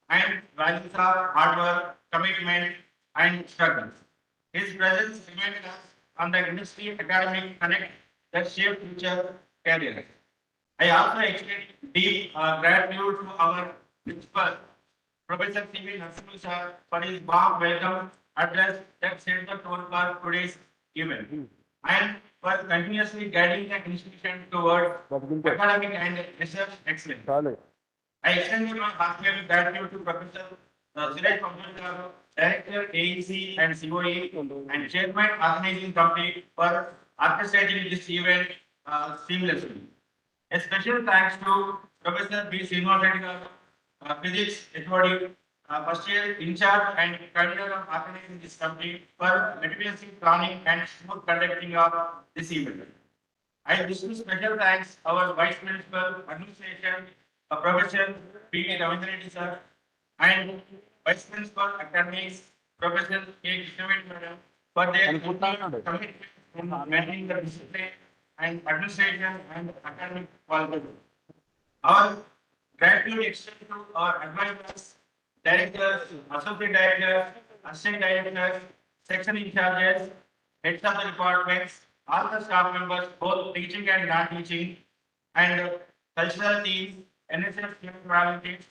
and values of hard work, commitment, and struggle. His presence reminds us on the industry academic connect that shape future careers. I also extend deep gratitude to our principal, Professor C.B. Narasimha sir, for his warm welcome address that set the tone for today's event, and for continuously guiding the institution towards academic and research excellence. I extend my heartfelt gratitude to Professor Suresh Pankaj, Director AEC and COE, and Chairman Organizing Committee for orchestrating this event seamlessly. A special thanks to Professor B. Srinivas, Physics HOD, first year in charge and coordinator of organizing this committee for meticulously planning and smooth conducting of this event. I wish to special thanks our Vice Principal Administration, Professor P. K. Ravindra sir, and Vice Principal Academics, Professor K. Krishnavet madam, for their commitment in maintaining the discipline and administration and academic quality. Our gratitude extends to our advisors, directors, associate directors, assistant directors, section in charges, heads of the departments, all the staff members, both teaching and non-teaching, and cultural teams, NSS volunteers,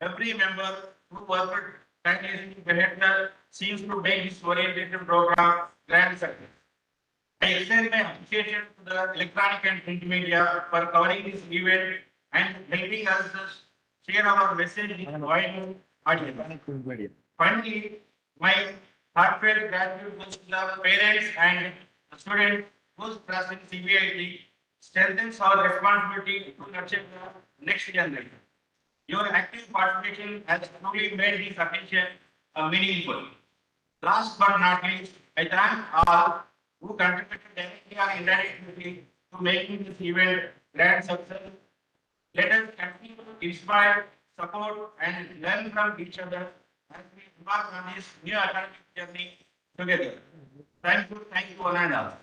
every member who worked tirelessly behind the scenes to make this orientation program grand success. I extend my appreciation to the electronic and print media for covering this event and helping us share our message in wide audience. Finally, my heartfelt gratitude goes to the parents and the students whose trust in CBIT strengthens our responsibility to nurture the next generation. Your active participation has truly made this occasion meaningful. Last but not least, I thank all who contributed directly or indirectly to making this event grand success. Let us continue to inspire, support, and learn from each other as we embark on this new academic journey together. Thank you, one and all.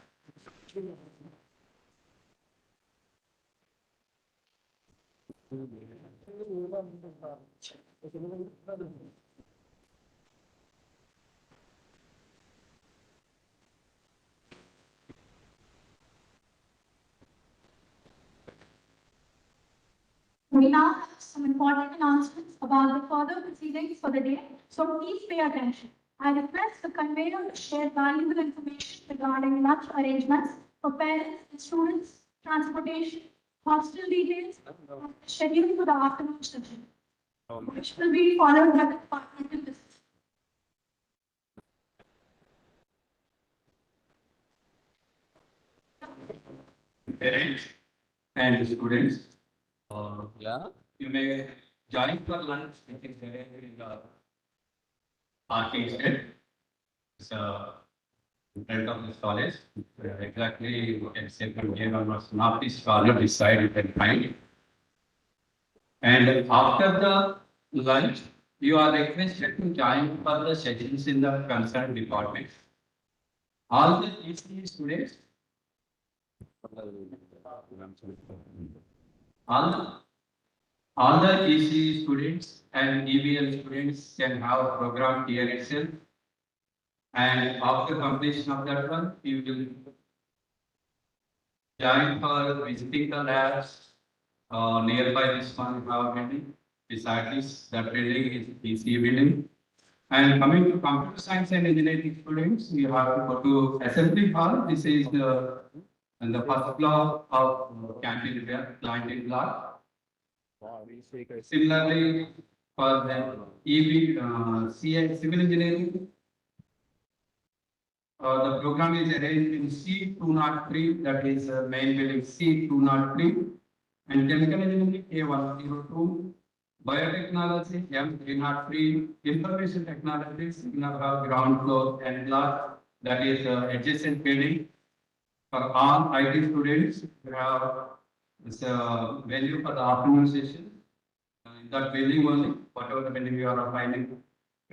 We now have some important announcements about the further proceedings for the day, so please pay attention. I request the conveyor to share valuable information regarding lunch arrangements for parents and students, transportation, hostel details, and the schedule for the afternoon session, which will be followed by the departmental visit. Parents and students, Yeah. you may join for lunch in the parking shed. It's in front of this college. Exactly, you can say from here onwards, northeast corner, this side you can find. And after the lunch, you are requested to join for the sessions in the concerned department. All the ECE students, all the ECE students and EBL students can have program here itself. And after completion of that one, you will join for visiting the labs nearby this one you have building. Beside this, that building is ECE building. And coming to computer science and engineering students, you have to go to assembly hall. This is the first floor of canteen client block. Similarly, for the CA civil engineering, the program is arranged in C203, that is main building C203, and chemical engineering A102, biotechnology M303, information technology signal hub ground floor and block, that is adjacent building. For all IT students, we have this venue for the afternoon session. In that building only, whatever the building you are finding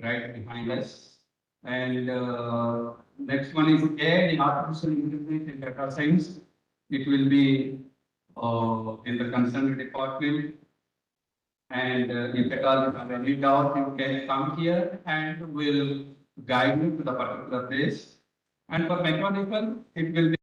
right behind us. And next one is AI in artificial intelligence and data science. It will be in the concerned department. And if at all you have any doubt, you can come here and we'll guide you to the particular place. And for mechanical, it will be